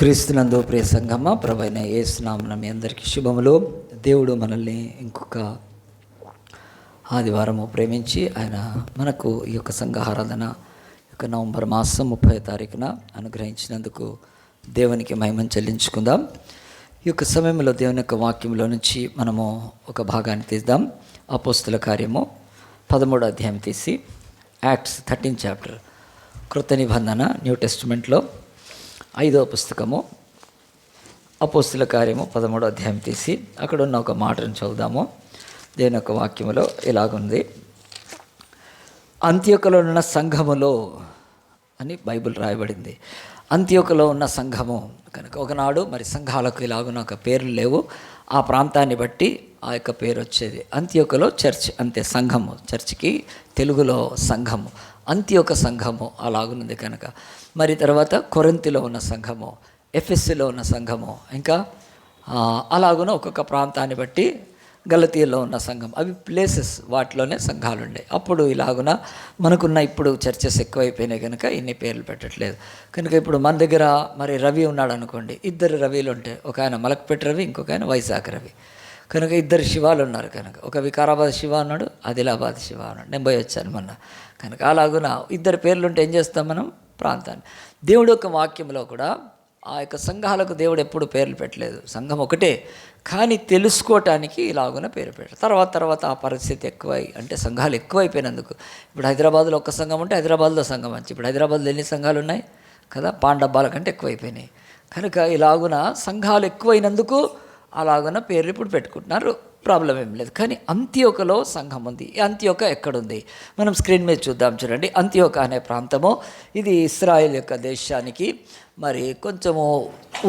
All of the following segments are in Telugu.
క్రీస్తునందు ప్రియ సంగమ ప్రభువైన యేసు నామమున మీ అందరికీ శుభములు. దేవుడు మనల్ని ఇంకొక ఆదివారము ప్రేమించి ఆయన మనకు ఈ యొక్క సంఘ ఆరాధన యొక్క నవంబర్ మాసం 30వ తారీఖున అనుగ్రహించినందుకు దేవునికి మహిమను చెల్లించుకుందాం. ఈ యొక్క సమయంలో దేవుని యొక్క వాక్యంలో నుంచి మనము ఒక భాగాన్ని తీద్దాం. అపోస్తుల కార్యము 13వ అధ్యాయం తీసి యాక్ట్స్ 13 చాప్టర్ కృత నిబంధన న్యూ టెస్టిమెంట్లో 5వ పుస్తకము అపోస్తుల కార్యము 13వ అధ్యాయం తీసి అక్కడ ఉన్న ఒక మాటను చదువుదాము. దేవుని యొక్క వాక్యములో ఇలాగుంది, అంత్యోకలో ఉన్న సంఘములో అని బైబిల్ రాయబడింది. అంత్యోకలో ఉన్న సంఘము కనుక ఒకనాడు మరి సంఘాలకు ఇలాగున్న ఒక పేర్లు లేవు, ఆ ప్రాంతాన్ని బట్టి ఆ యొక్క పేరు వచ్చేది. అంత్యోకలో చర్చ్, అంతే, సంఘము. చర్చ్కి తెలుగులో సంఘము, అంత్యోక సంఘము అలాగున్నది కనుక. మరి తర్వాత కొరింథీలో ఉన్న సంఘము, ఎఫెస్సులో ఉన్న సంఘము, ఇంకా అలాగున ఒక్కొక్క ప్రాంతాన్ని బట్టి గలతీలో ఉన్న సంఘం, అవి ప్లేసెస్, వాటిలోనే సంఘాలు ఉండే. అప్పుడు ఇలాగున మనకున్న ఇప్పుడు చర్చెస్ ఎక్కువైపోయినాయి కనుక ఇన్ని పేర్లు పెట్టట్లేదు కనుక. ఇప్పుడు మన దగ్గర మరి రవి ఉన్నాడు అనుకోండి, 2 రవిలు ఉంటే, ఒక ఆయన మలక్పేట రవి, ఇంకొక ఆయన వైజాగ్ రవి కనుక 2 శివాలు ఉన్నారు కనుక. ఒక వికారాబాద్ శివ ఉన్నాడు, ఆదిలాబాద్ శివ ఉన్నాడు. నేను పోయి వచ్చాను మొన్న కనుక. అలాగున 2 పేర్లు ఉంటే ఏం చేస్తాం మనం? ప్రాంతాన్ని. దేవుడు యొక్క వాక్యంలో కూడా ఆ యొక్క సంఘాలకు దేవుడు ఎప్పుడు పేర్లు పెట్టలేదు, సంఘం ఒకటే, కానీ తెలుసుకోవటానికి ఇలాగున పేరు పెట్టారు. తర్వాత ఆ పరిస్థితి ఎక్కువై, అంటే సంఘాలు ఎక్కువైపోయినందుకు. ఇప్పుడు హైదరాబాద్లో ఒక సంఘం ఉంటే హైదరాబాద్లో సంఘం వచ్చి, ఇప్పుడు హైదరాబాద్లో ఎన్ని సంఘాలు ఉన్నాయి కదా, పాండబ్బాల కంటే ఎక్కువైపోయినాయి కనుక. ఇలాగున సంఘాలు ఎక్కువైనందుకు అలాగున పేర్లు ఇప్పుడు పెట్టుకుంటున్నారు, ప్రాబ్లం ఏం లేదు. కానీ అంత్యోకలో సంఘం ఉంది. ఈ అంత్యోక ఎక్కడుంది మనం స్క్రీన్ మీద చూద్దాం, చూడండి. అంత్యోక అనే ప్రాంతము ఇది ఇస్రాయేల్ యొక్క దేశానికి మరి కొంచెము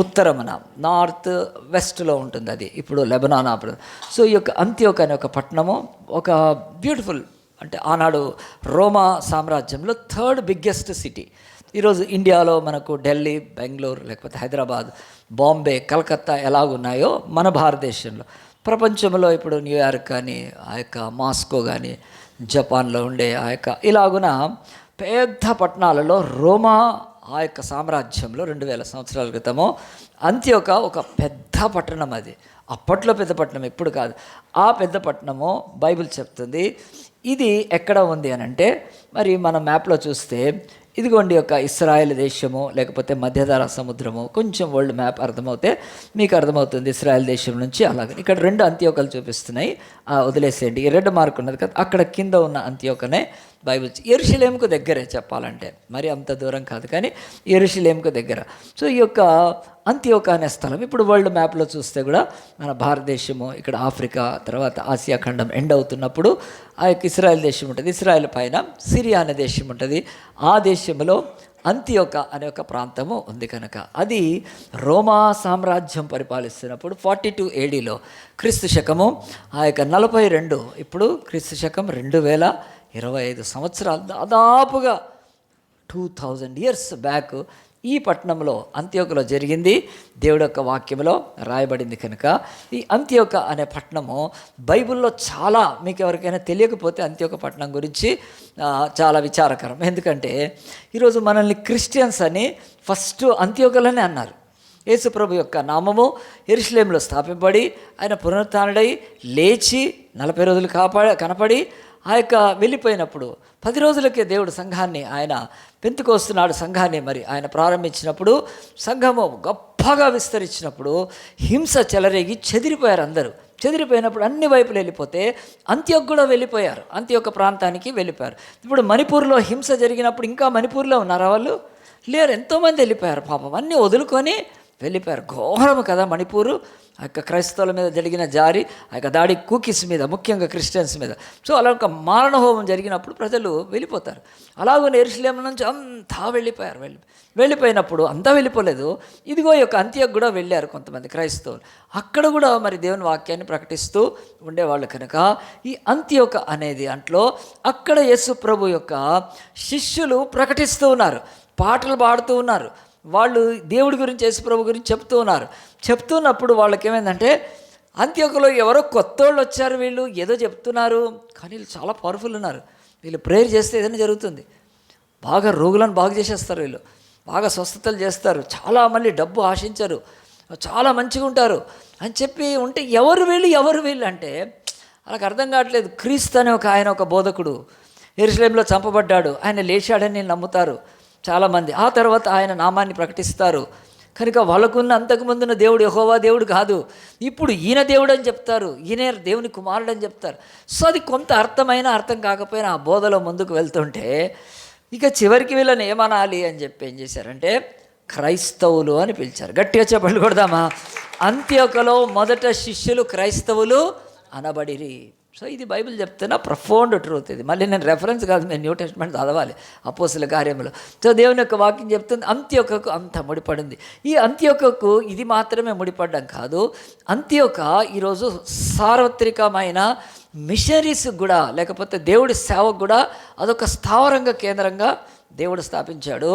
ఉత్తరమున, నార్త్ వెస్ట్లో ఉంటుంది. అది ఇప్పుడు లెబనాన్ అప్పుడు. సో ఈ యొక్క అంత్యోక అనే ఒక పట్టణము ఒక బ్యూటిఫుల్, అంటే ఆనాడు రోమా సామ్రాజ్యంలో 3rd బిగ్గెస్ట్ సిటీ. ఈరోజు ఇండియాలో మనకు ఢిల్లీ, బెంగళూరు, లేకపోతే హైదరాబాద్, బాంబే, కలకత్తా ఎలాగున్నాయో మన భారతదేశంలో, ప్రపంచంలో ఇప్పుడు న్యూయార్క్ కానీ, ఆ యొక్క మాస్కో కానీ, జపాన్లో ఉండే ఆ యొక్క ఇలాగున పెద్ద పట్టణాలలో రోమా ఆ యొక్క సామ్రాజ్యంలో 2000 సంవత్సరాల క్రితము అంత్యోక ఒక పెద్ద పట్టణం. అది అప్పట్లో పెద్ద పట్టణం, ఇప్పుడు కాదు. ఆ పెద్ద పట్టణము బైబిల్ చెప్తుంది. ఇది ఎక్కడ ఉంది అని అంటే, మరి మన మ్యాప్లో చూస్తే ఇదిగోండి యొక్క ఇస్రాయేల్ దేశము, లేకపోతే మధ్యధరా సముద్రము, కొంచెం వరల్డ్ మ్యాప్ అర్థమవుతే మీకు అర్థమవుతుంది. ఇస్రాయేల్ దేశం నుంచి అలాగే ఇక్కడ 2 అంత్యోకలు చూపిస్తున్నాయి, వదిలేసేయండి. ఈ రెడ్ మార్క్ ఉన్నది కదా, అక్కడ కింద ఉన్న అంత్యోకనే బైబిల్. యెరూషలేముకు దగ్గరే చెప్పాలంటే, మరి అంత దూరం కాదు కానీ యెరూషలేముకు దగ్గర. సో ఈ యొక్క అంత్యోక అనే స్థలం ఇప్పుడు వరల్డ్ మ్యాప్లో చూస్తే కూడా మన భారతదేశము, ఇక్కడ ఆఫ్రికా, తర్వాత ఆసియా ఖండం ఎండ్ అవుతున్నప్పుడు ఆ యొక్క ఇస్రాయేల్ దేశం ఉంటుంది. ఇస్రాయేల్ పైన సిరియా అనే దేశం ఉంటుంది. ఆ దేశంలో అంత్యోక అనే ఒక ప్రాంతము ఉంది కనుక అది రోమా సామ్రాజ్యం పరిపాలిస్తున్నప్పుడు 42 ADలో, క్రీస్తు శకము ఆ యొక్క 42, ఇప్పుడు క్రీస్తు శకం 2025 సంవత్సరాలు, దాదాపుగా 2000 years బ్యాక్ ఈ పట్టణంలో అంత్యోకలో జరిగింది. దేవుడి యొక్క వాక్యంలో రాయబడింది కనుక ఈ అంత్యోక అనే పట్టణము బైబిల్లో చాలా, మీకు ఎవరికైనా తెలియకపోతే అంత్యోక పట్టణం గురించి చాలా విచారకరం. ఎందుకంటే ఈరోజు మనల్ని క్రిస్టియన్స్ అని ఫస్ట్ అంత్యోకలోనే అన్నారు. యేసు ప్రభు యొక్క నామము యెరూషలేములో స్థాపింపబడి ఆయన పునరుత్థానుడై లేచి 40 రోజులు కనపడి ఆ యొక్క వెళ్ళిపోయినప్పుడు 10 రోజులకే దేవుడు సంఘాన్ని, ఆయన పెంతుకొస్తున్నాడు సంఘాన్ని మరి ఆయన ప్రారంభించినప్పుడు, సంఘము గొప్పగా విస్తరించినప్పుడు హింస చెలరేగి చెదిరిపోయారు అందరూ. చెదిరిపోయినప్పుడు అన్ని వైపులు వెళ్ళిపోతే అంత్యోక కూడా వెళ్ళిపోయారు, అంత్యోక ప్రాంతానికి వెళ్ళిపోయారు. ఇప్పుడు మణిపూర్లో హింస జరిగినప్పుడు ఇంకా మణిపూర్లో ఉన్నారా వాళ్ళు? లేరు, ఎంతోమంది వెళ్ళిపోయారు పాపం, అన్నీ వదులుకొని వెళ్ళిపోయారు. ఘోరము కదా మణిపూరు. ఆ యొక్క క్రైస్తవుల మీద జరిగిన జారి, ఆ యొక్క దాడి కూకీస్ మీద, ముఖ్యంగా క్రిస్టియన్స్ మీద. సో అలా ఒక మారణహోమం జరిగినప్పుడు ప్రజలు వెళ్ళిపోతారు. అలాగే యెరూషలేము నుంచి అంతా వెళ్ళిపోయారు. వెళ్ళిపోయినప్పుడు అంతా వెళ్ళిపోలేదు, ఇదిగో ఈ యొక్క అంత్యోక కూడా వెళ్ళారు కొంతమంది క్రైస్తవులు. అక్కడ కూడా మరి దేవుని వాక్యాన్ని ప్రకటిస్తూ ఉండేవాళ్ళు కనుక ఈ అంత్యోక అనేది అంట్లో అక్కడ యేసు ప్రభు యొక్క శిష్యులు ప్రకటిస్తూ ఉన్నారు, పాటలు పాడుతూ ఉన్నారు, వాళ్ళు దేవుడి గురించి, యేసు ప్రభు గురించి చెప్తూ ఉన్నారు. చెప్తున్నప్పుడు వాళ్ళకి ఏమైందంటే, అంత్యోకలో ఎవరో కొత్త వాళ్ళు వచ్చారు, వీళ్ళు ఏదో చెప్తున్నారు కానీ వీళ్ళు చాలా పవర్ఫుల్ ఉన్నారు, వీళ్ళు ప్రేయర్ చేస్తే ఏదైనా జరుగుతుంది, బాగా రోగులను బాగు చేసేస్తారు వీళ్ళు. బాగా స్వస్థతలు చేస్తారు, చాలా మళ్ళీ డబ్బు ఆశించరు, చాలా మంచిగా ఉంటారు అని చెప్పి ఉంటే ఎవరు వీళ్ళు అంటే వాళ్ళకి అర్థం కావట్లేదు. క్రీస్తు అనే ఒక బోధకుడు యెరూషలేములో చంపబడ్డాడు, ఆయన లేచాడని నమ్ముతారు చాలామంది. ఆ తర్వాత ఆయన నామాన్ని ప్రకటిస్తారు. కనుక వాళ్ళకున్న అంతకుముందున్న దేవుడు యెహోవా దేవుడు కాదు, ఇప్పుడు ఈయన దేవుడు అని చెప్తారు, ఈయన దేవుని కుమారుడు అని చెప్తారు. సో అది కొంత అర్థం కాకపోయినా ఆ బోధలో ముందుకు వెళ్తుంటే ఇక చివరికి వీళ్ళని ఏమనాలి అని చెప్పి ఏం చేశారంటే క్రైస్తవులు అని పిలిచారు. గట్టిగా చెప్పండి కొడదామా. అంత్యోకలో మొదట శిష్యులు క్రైస్తవులు అనబడిరి. సో ఇది బైబిల్ చెప్తున్న ప్రొఫౌండ్ ట్రూత్. ఇది మళ్ళీ నేను రెఫరెన్స్ కాదు, నేను న్యూ టెస్ట్మెంట్ చదవాలి అపోస్తుల కార్యములు. సో దేవుని యొక్క వాక్యం చెప్తుంది అంత్యోకకు అంత ముడిపడింది. ఈ అంత్యోకకు ఇది మాత్రమే ముడిపడ్డం కాదు, అంత్యోక ఈరోజు సార్వత్రికమైన మిషనరీస్ కూడా, లేకపోతే దేవుడి సేవకు కూడా అదొక స్థావరంగా కేంద్రంగా దేవుడు స్థాపించాడు.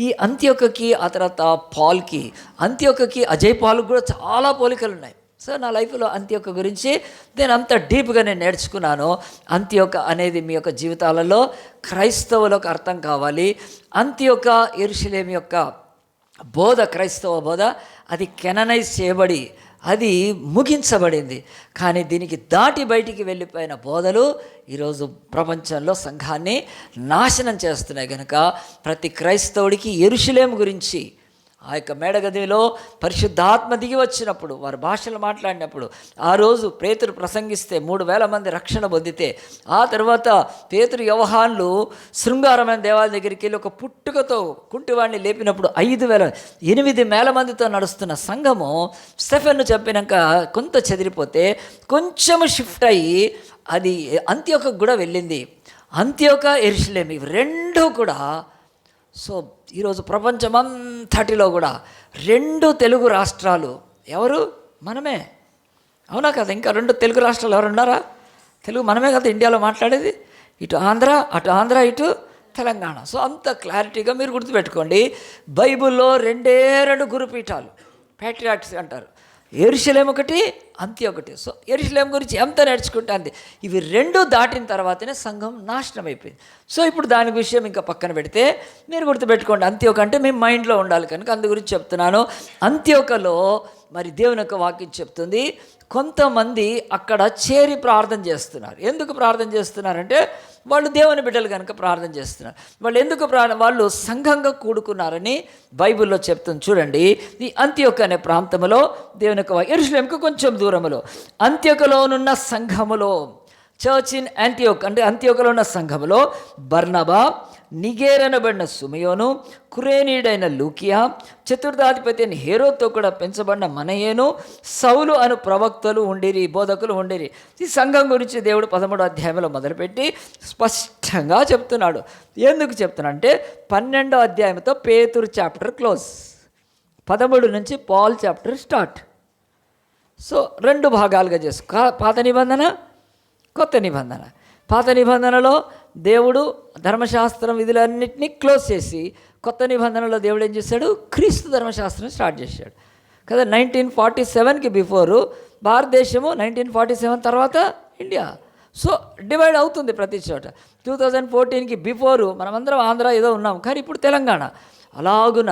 ఈ అంత్యోకకి ఆ తర్వాత పాల్కి, అంత్యోకకి అజయ్ పాల్కి కూడా చాలా పోలికలు ఉన్నాయి. సో నా లైఫ్లో అంత్యోక గురించి నేను అంత డీప్గా నేను నేర్చుకున్నాను. అంత్యోక అనేది మీ యొక్క జీవితాలలో క్రైస్తవులకు అర్థం కావాలి. అంత్యోక యెరూషలేము యొక్క బోధ, క్రైస్తవ బోధ అది కెననైజ్ చేయబడి అది ముగించబడింది. కానీ దీనికి దాటి బయటికి వెళ్ళిపోయిన బోధలు ఈరోజు ప్రపంచంలో సంఘాన్ని నాశనం చేస్తున్నాయి. కనుక ప్రతి క్రైస్తవుడికి యెరూషలేము గురించి, ఆ యొక్క మేడగదిలో పరిశుద్ధాత్మ దిగి వచ్చినప్పుడు, వారు భాషలు మాట్లాడినప్పుడు, ఆ రోజు పేతురు ప్రసంగిస్తే 3,000 మంది రక్షణ పొందితే, ఆ తర్వాత పేతురు యోహాన్లు శృంగారమైన దేవాలయం దగ్గరికి వెళ్ళి ఒక పుట్టుకతో కుంటివాడిని లేపినప్పుడు 8,000 మందితో నడుస్తున్న సంఘము స్టెఫెన్ను చెప్పినాక కొంత చెదిరిపోతే కొంచెము షిఫ్ట్ అయ్యి అది అంత్యోకకు కూడా వెళ్ళింది. అంత్యోక యెరూషలేము ఇవి రెండు కూడా. సో ఈరోజు ప్రపంచమంతటిలో కూడా 2 తెలుగు రాష్ట్రాలు ఎవరు? మనమే. అవునా కదా? ఇంకా 2 తెలుగు రాష్ట్రాలు ఎవరు ఉన్నారా? తెలుగు మనమే కదా ఇండియాలో మాట్లాడేది. ఇటు ఆంధ్ర, అటు ఆంధ్ర, ఇటు తెలంగాణ. సో అంత క్లారిటీగా మీరు గుర్తుపెట్టుకోండి. బైబిల్లో 2 గురుపీఠాలు, ప్యాట్రియార్క్స్ అంటారు. యెరూషలేము ఒకటి, అంత్యోకటి. సో యెరూషలేము గురించి ఎంత నేర్చుకుంటే అంతే. ఇవి 2 దాటిన తర్వాతనే సంఘం నాశనం అయిపోయింది. సో ఇప్పుడు దాని విషయం ఇంకా పక్కన పెడితే మీరు గుర్తుపెట్టుకోండి, అంత్యోక అంటే మీ మైండ్లో ఉండాలి కనుక అందు గురించి చెప్తున్నాను. అంత్యోకలో మరి దేవుని యొక్క వాక్యం చెప్తుంది, కొంతమంది అక్కడ చేరి ప్రార్థన చేస్తున్నారు. ఎందుకు ప్రార్థన చేస్తున్నారంటే వాళ్ళు దేవుని బిడ్డలు కనుక ప్రార్థన చేస్తున్నారు. వాళ్ళు ఎందుకు వాళ్ళు సంఘంగా కూడుకున్నారని బైబిల్లో చెప్తుంది. చూడండి, ఈ అంత్యోక అనే ప్రాంతంలో దేవుని యొక్క యెరూషలేముకు కొంచెం దూరంలో అంత్యోకలోనున్న సంఘములో, చర్చ్ ఇన్ యాంటియోక్ అంటే అంత్యోకలో ఉన్న సంఘములో బర్నబా, నిగేరనబడిన సుమయోను, కురేనీయుడైన లూకియా, చతుర్థాధిపతి అయిన హేరోద్తో కూడా పెంచబడిన మనయేను, సౌలు అను ప్రవక్తలు ఉండిరి, బోధకులు ఉండిరి. ఈ సంఘం గురించి దేవుడు 13వ అధ్యాయంలో మొదలుపెట్టి స్పష్టంగా చెప్తున్నాడు. ఎందుకు చెప్తున్నా అంటే 12వ అధ్యాయంతో పేతురు చాప్టర్ క్లోజ్, 13 నుంచి పాల్ చాప్టర్ స్టార్ట్. సో 2 భాగాలుగా చేసుకో, పాత నిబంధన, కొత్త నిబంధన. పాత నిబంధనలో దేవుడు ధర్మశాస్త్రం విధులన్నింటినీ క్లోజ్ చేసి, కొత్త నిబంధనలో దేవుడు ఏం చేశాడు? క్రీస్తు ధర్మశాస్త్రం స్టార్ట్ చేశాడు కదా. 1947కి బిఫోరు భారతదేశము, 1947 తర్వాత ఇండియా. సో డివైడ్ అవుతుంది ప్రతి చోట. 2014కి బిఫోరు మనమందరం ఆంధ్ర ఏదో ఉన్నాం, కానీ ఇప్పుడు తెలంగాణ. అలాగున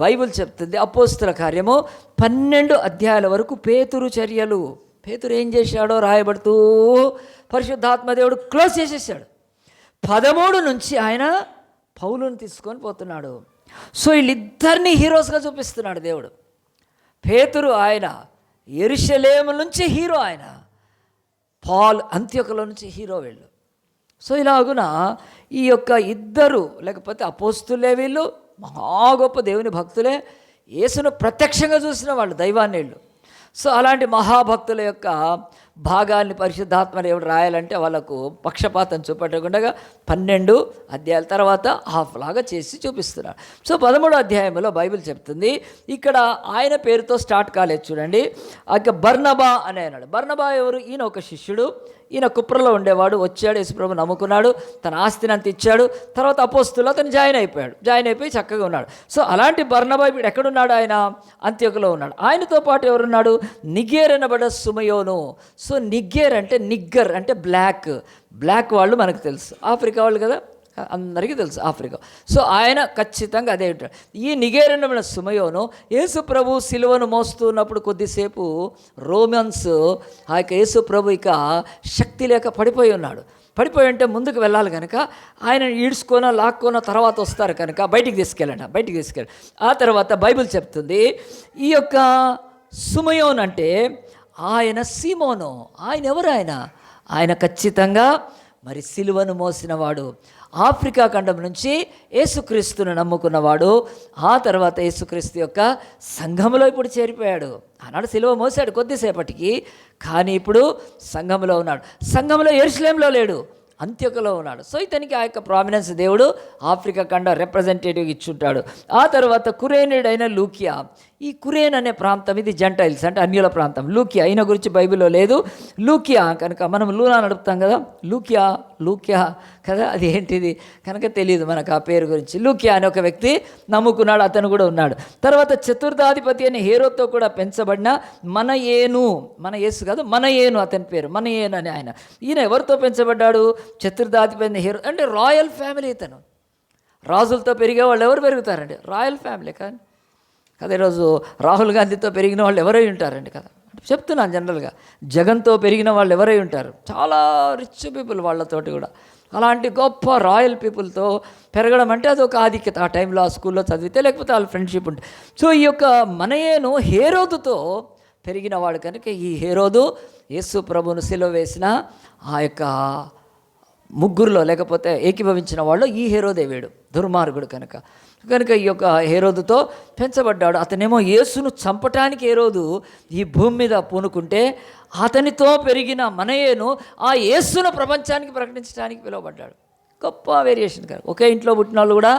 బైబిల్ చెప్తుంది అపోస్తుల కార్యము 12 అధ్యాయాల వరకు పేతురు చర్యలు, పేతురు ఏం చేశాడో రాయబడుతూ పరిశుద్ధాత్మ దేవుడు క్లోజ్ చేసేసాడు. 13 నుంచి ఆయన పౌలుని తీసుకొని పోతున్నాడు. సో వీళ్ళిద్దరినీ హీరోస్గా చూపిస్తున్నాడు దేవుడు. పేతురు ఆయన యెరూషలేము నుంచి హీరో, ఆయన పాల్ అంత్యోకలో నుంచి హీరో వీళ్ళు. సో ఇలాగున ఈ యొక్క ఇద్దరు, లేకపోతే అపోస్తులే వీళ్ళు మహా గొప్ప దేవుని భక్తులే, యేసును ప్రత్యక్షంగా చూసిన వాళ్ళు, దైవాన్ని వీళ్ళు. సో అలాంటి మహాభక్తుల యొక్క భాగాన్ని పరిశుద్ధాత్మ దేవుడు రాయాలంటే వాళ్ళకు పక్షపాతం చూపెట్టకుండా 12 అధ్యాయాల తర్వాత హాఫ్ లాగా చేసి చూపిస్తున్నారు. సో 13వ అధ్యాయంలో బైబిల్ చెప్తుంది, ఇక్కడ ఆయన పేరుతో స్టార్ట్ కాలేదు చూడండి. బర్నబా అని అన్నాడు. బర్నబా ఎవరు? ఈయన ఒక శిష్యుడు, ఈయన కుప్రలో ఉండేవాడు, వచ్చాడు, యేసుప్రభు నమ్ముకున్నాడు, తన ఆస్తిని అంత ఇచ్చాడు, తర్వాత అపోస్తుల్లో అతను జాయిన్ అయిపోయి చక్కగా ఉన్నాడు. సో అలాంటి బర్నబా ఇప్పుడు ఎక్కడున్నాడు? ఆయన అంత్యోకలో ఉన్నాడు. ఆయనతో పాటు ఎవరున్నాడు? నిగేర్ అనబడ్డ సుమయోను. సో నిగ్గర్ అంటే నిగ్గర్ అంటే బ్లాక్ వాళ్ళు మనకు తెలుసు, ఆఫ్రికా వాళ్ళు కదా, అందరికీ తెలుసు ఆఫ్రికా. సో ఆయన ఖచ్చితంగా అదే ఉంటాడు. ఈ నిగేరియన్ సుమయోను యేసు ప్రభు సిలువను మోస్తున్నప్పుడు కొద్దిసేపు రోమన్స్ ఆ యొక్క యేసు ప్రభు ఇక శక్తి లేక పడిపోయి ఉన్నాడు. పడిపోయి ఉంటే ముందుకు వెళ్ళాలి కనుక ఆయన ఈడ్చుకోనో లాక్కోనో తర్వాత వస్తారు కనుక బయటికి తీసుకెళ్ళి ఆ తర్వాత బైబిల్ చెప్తుంది ఈ యొక్క సుమయోన్ అంటే ఆయన సీమోను. ఆయన ఎవరు? ఆయన ఖచ్చితంగా మరి సిలువను మోసినవాడు, ఆఫ్రికా ఖండం నుంచి యేసుక్రీస్తును నమ్ముకున్నవాడు. ఆ తర్వాత యేసుక్రీస్తు యొక్క సంఘములో ఇప్పుడు చేరిపోయాడు. ఆనాడు సిలువ మోసాడు కొద్దిసేపటికి, కానీ ఇప్పుడు సంఘములో ఉన్నాడు. సంఘములో యెరూషలేములో లేడు, అంత్యొకలో ఉన్నాడు. సో ఇతనికి ఆ యొక్క ప్రామినెన్స్ దేవుడు ఆఫ్రికా ఖండ రిప్రజెంటేటివ్ ఇచ్చుంటాడు. ఆ తర్వాత కురేనుడైన లూకియా. ఈ కురేన్ అనే ప్రాంతం ఇది జెంటైల్స్ అంటే అన్యుల ప్రాంతం. లూకియా ఈయన గురించి బైబిల్లో లేదు. లూకియా కనుక మనం లూనా నడుపుతాం కదా, లూకియా కదా, అది ఏంటిది కనుక తెలియదు మనకు ఆ పేరు గురించి. లూకియా అనే ఒక వ్యక్తి నమ్ముకున్నాడు, అతను కూడా ఉన్నాడు. తర్వాత చతుర్థాధిపతి అనే హేరోతో కూడా పెంచబడిన మన యేసు కాదు, అతని పేరు మనయేను అని ఆయన. ఈయన ఎవరితో పెంచబడ్డాడు? చతుర్థాధిపతి హేరో అంటే రాయల్ ఫ్యామిలీ. ఇతను రాజులతో పెరిగే వాళ్ళు ఎవరు పెరుగుతారండి? రాయల్ ఫ్యామిలీ కానీ కదా. ఈరోజు రాహుల్ గాంధీతో పెరిగిన వాళ్ళు ఎవరై ఉంటారండి కదా, చెప్తున్నాను జనరల్గా. జగన్తో పెరిగిన వాళ్ళు ఎవరై ఉంటారు? చాలా రిచ్ పీపుల్ వాళ్ళతోటి కూడా. అలాంటి గొప్ప రాయల్ పీపుల్తో పెరగడం అంటే అదొక ఆధిక్యత. ఆ టైంలో ఆ స్కూల్లో చదివితే, లేకపోతే వాళ్ళ ఫ్రెండ్షిప్ ఉంటే. సో ఈ యొక్క మనయేను హేరోదుతో పెరిగిన వాడు కనుక ఈ హేరోదు యేసు ప్రభువును సిలువ వేసిన ఆ యొక్క ముగ్గురులో లేకపోతే ఏకీభవించిన వాళ్ళు ఈ హేరోదే వీడు, దుర్మార్గుడు కనుక ఈ యొక్క హేరోదుతో పెంచబడ్డాడు. అతనేమో యేసును చంపటానికి హేరోదు ఈ భూమి మీద పూనుకుంటే, అతనితో పెరిగిన మనయేను ఆ యేసును ప్రపంచానికి ప్రకటించడానికి పిలువబడ్డాడు. గొప్ప వేరియేషన్ కదా. ఒకే ఇంట్లో పుట్టిన వాళ్ళు కూడా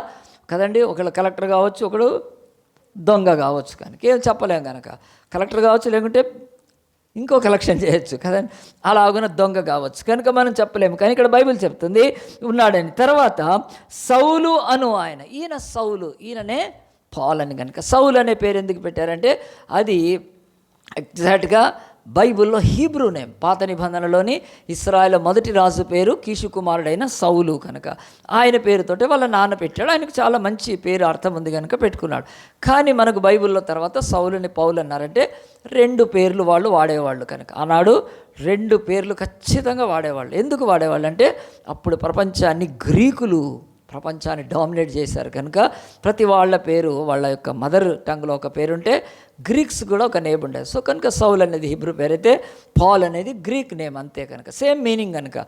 కదండి, ఒకళ్ళు కలెక్టర్ కావచ్చు, ఒకడు దొంగ కావచ్చు, కనుక ఏం చెప్పలేం కనుక. కలెక్టర్ కావచ్చు, లేకుంటే ఇంకో కలెక్షన్ చేయొచ్చు కదండి, అలాగున దొంగ కావచ్చు, కనుక మనం చెప్పలేము. కానీ ఇక్కడ బైబిల్ చెప్తుంది ఉన్నాడని. తర్వాత సౌలు అను ఆయన, ఈయననే పాల్ అని. కనుక సౌలు అనే పేరు ఎందుకు పెట్టారంటే అది ఎగ్జాక్ట్గా బైబిల్లో హీబ్రూ నేమ్. పాత నిబంధనలోని ఇశ్రాయేలు మొదటి రాజు పేరు కీషు కుమారుడైన సౌలు కనుక ఆయన పేరుతోటే వాళ్ళ నాన్న పెట్టాడు. ఆయనకు చాలా మంచి పేరు, అర్థం ఉంది కనుక పెట్టుకున్నాడు. కానీ మనకు బైబిల్లో తర్వాత సౌలుని పౌలు అన్నారంటే 2 పేర్లు వాళ్ళు వాడేవాళ్ళు కనుక. ఆనాడు 2 పేర్లు ఖచ్చితంగా వాడేవాళ్ళు. ఎందుకు వాడేవాళ్ళు అంటే అప్పుడు ప్రపంచాన్ని డామినేట్ చేశారు కనుక ప్రతి వాళ్ళ పేరు, వాళ్ళ యొక్క మదర్ టంగ్లో ఒక పేరుంటే గ్రీక్స్ కూడా ఒక నేమ్ ఉండేది. సో కనుక సౌల్ అనేది హిబ్రూ పేరు అయితే పాల్ అనేది గ్రీక్ నేమ్, అంతే కనుక సేమ్ మీనింగ్ కనుక.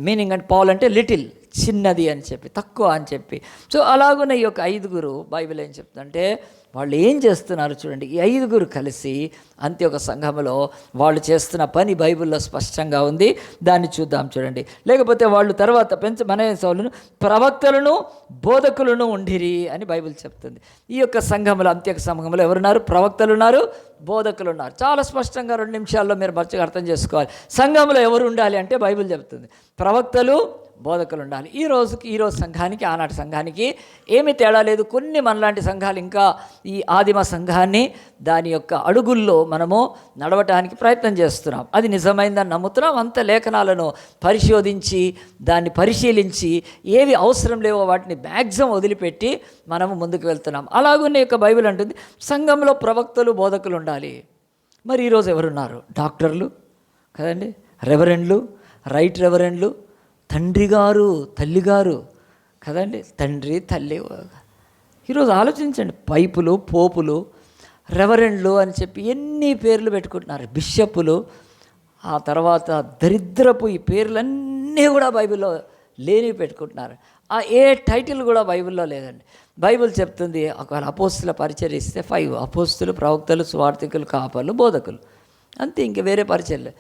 మీనింగ్ అంటే పాల్ అంటే లిటిల్, చిన్నది అని చెప్పి, తక్కువ అని చెప్పి. సో అలాగున్న ఈ యొక్క 5 బైబిల్ ఏం చెప్తుందంటే వాళ్ళు ఏం చేస్తున్నారు చూడండి. ఈ 5 కలిసి అంత్యొక సంఘములో వాళ్ళు చేస్తున్న పని బైబిల్లో స్పష్టంగా ఉంది. దాన్ని చూద్దాం చూడండి. లేకపోతే వాళ్ళు తర్వాత సౌలును ప్రవక్తలను బోధకులను ఉండిరి అని బైబిల్ చెప్తుంది. ఈ యొక్క సంఘములో అంత్యొక సంఘములో ఎవరున్నారు? ప్రవక్తలు ఉన్నారు, బోధకులు ఉన్నారు. చాలా స్పష్టంగా 2 నిమిషాల్లో మీరు మంచిగా అర్థం చేసుకోవాలి. సంఘంలో ఎవరు ఉండాలి అంటే బైబిల్ చెప్తుంది ప్రవక్తలు, బోధకులు ఉండాలి. ఈరోజు సంఘానికి, ఆనాటి సంఘానికి ఏమీ తేడా లేదు. కొన్ని మనలాంటి సంఘాలు ఇంకా ఈ ఆదిమ సంఘాన్ని దాని యొక్క అడుగుల్లో మనము నడవటానికి ప్రయత్నం చేస్తున్నాం. అది నిజమైందని నమ్ముతున్నాం. అంత లేఖనాలను పరిశోధించి దాన్ని పరిశీలించి ఏవి అవసరం లేవో వాటిని మ్యాక్సిమం వదిలిపెట్టి మనము ముందుకు వెళ్తున్నాం. అలాగున్న యొక్క బైబిల్ అంటుంది సంఘంలో ప్రవక్తలు, బోధకులు ఉండాలి. మరి ఈరోజు ఎవరున్నారు? డాక్టర్లు కదండి, రెవరెండ్లు, రైట్ రెవరెండ్లు, తండ్రి గారు, తల్లి గారు కదండి, తండ్రి తల్లి. ఈరోజు ఆలోచించండి, పైపులు, పోపులు, రెవరెండ్లు అని చెప్పి ఎన్ని పేర్లు పెట్టుకుంటున్నారు, బిషప్పులు. ఆ తర్వాత దరిద్రపు ఈ పేర్లన్నీ కూడా బైబిల్లో లేనివి పెట్టుకుంటున్నారు. ఏ టైటిల్ కూడా బైబిల్లో లేదండి. బైబిల్ చెప్తుంది ఒకవేళ అపోస్తుల పరిచర్య ఇస్తే 5 అపోస్తులు, ప్రవక్తలు, సువార్థికులు, కాపర్లు, బోధకులు, అంతే. ఇంక వేరే పరిచర్యలు.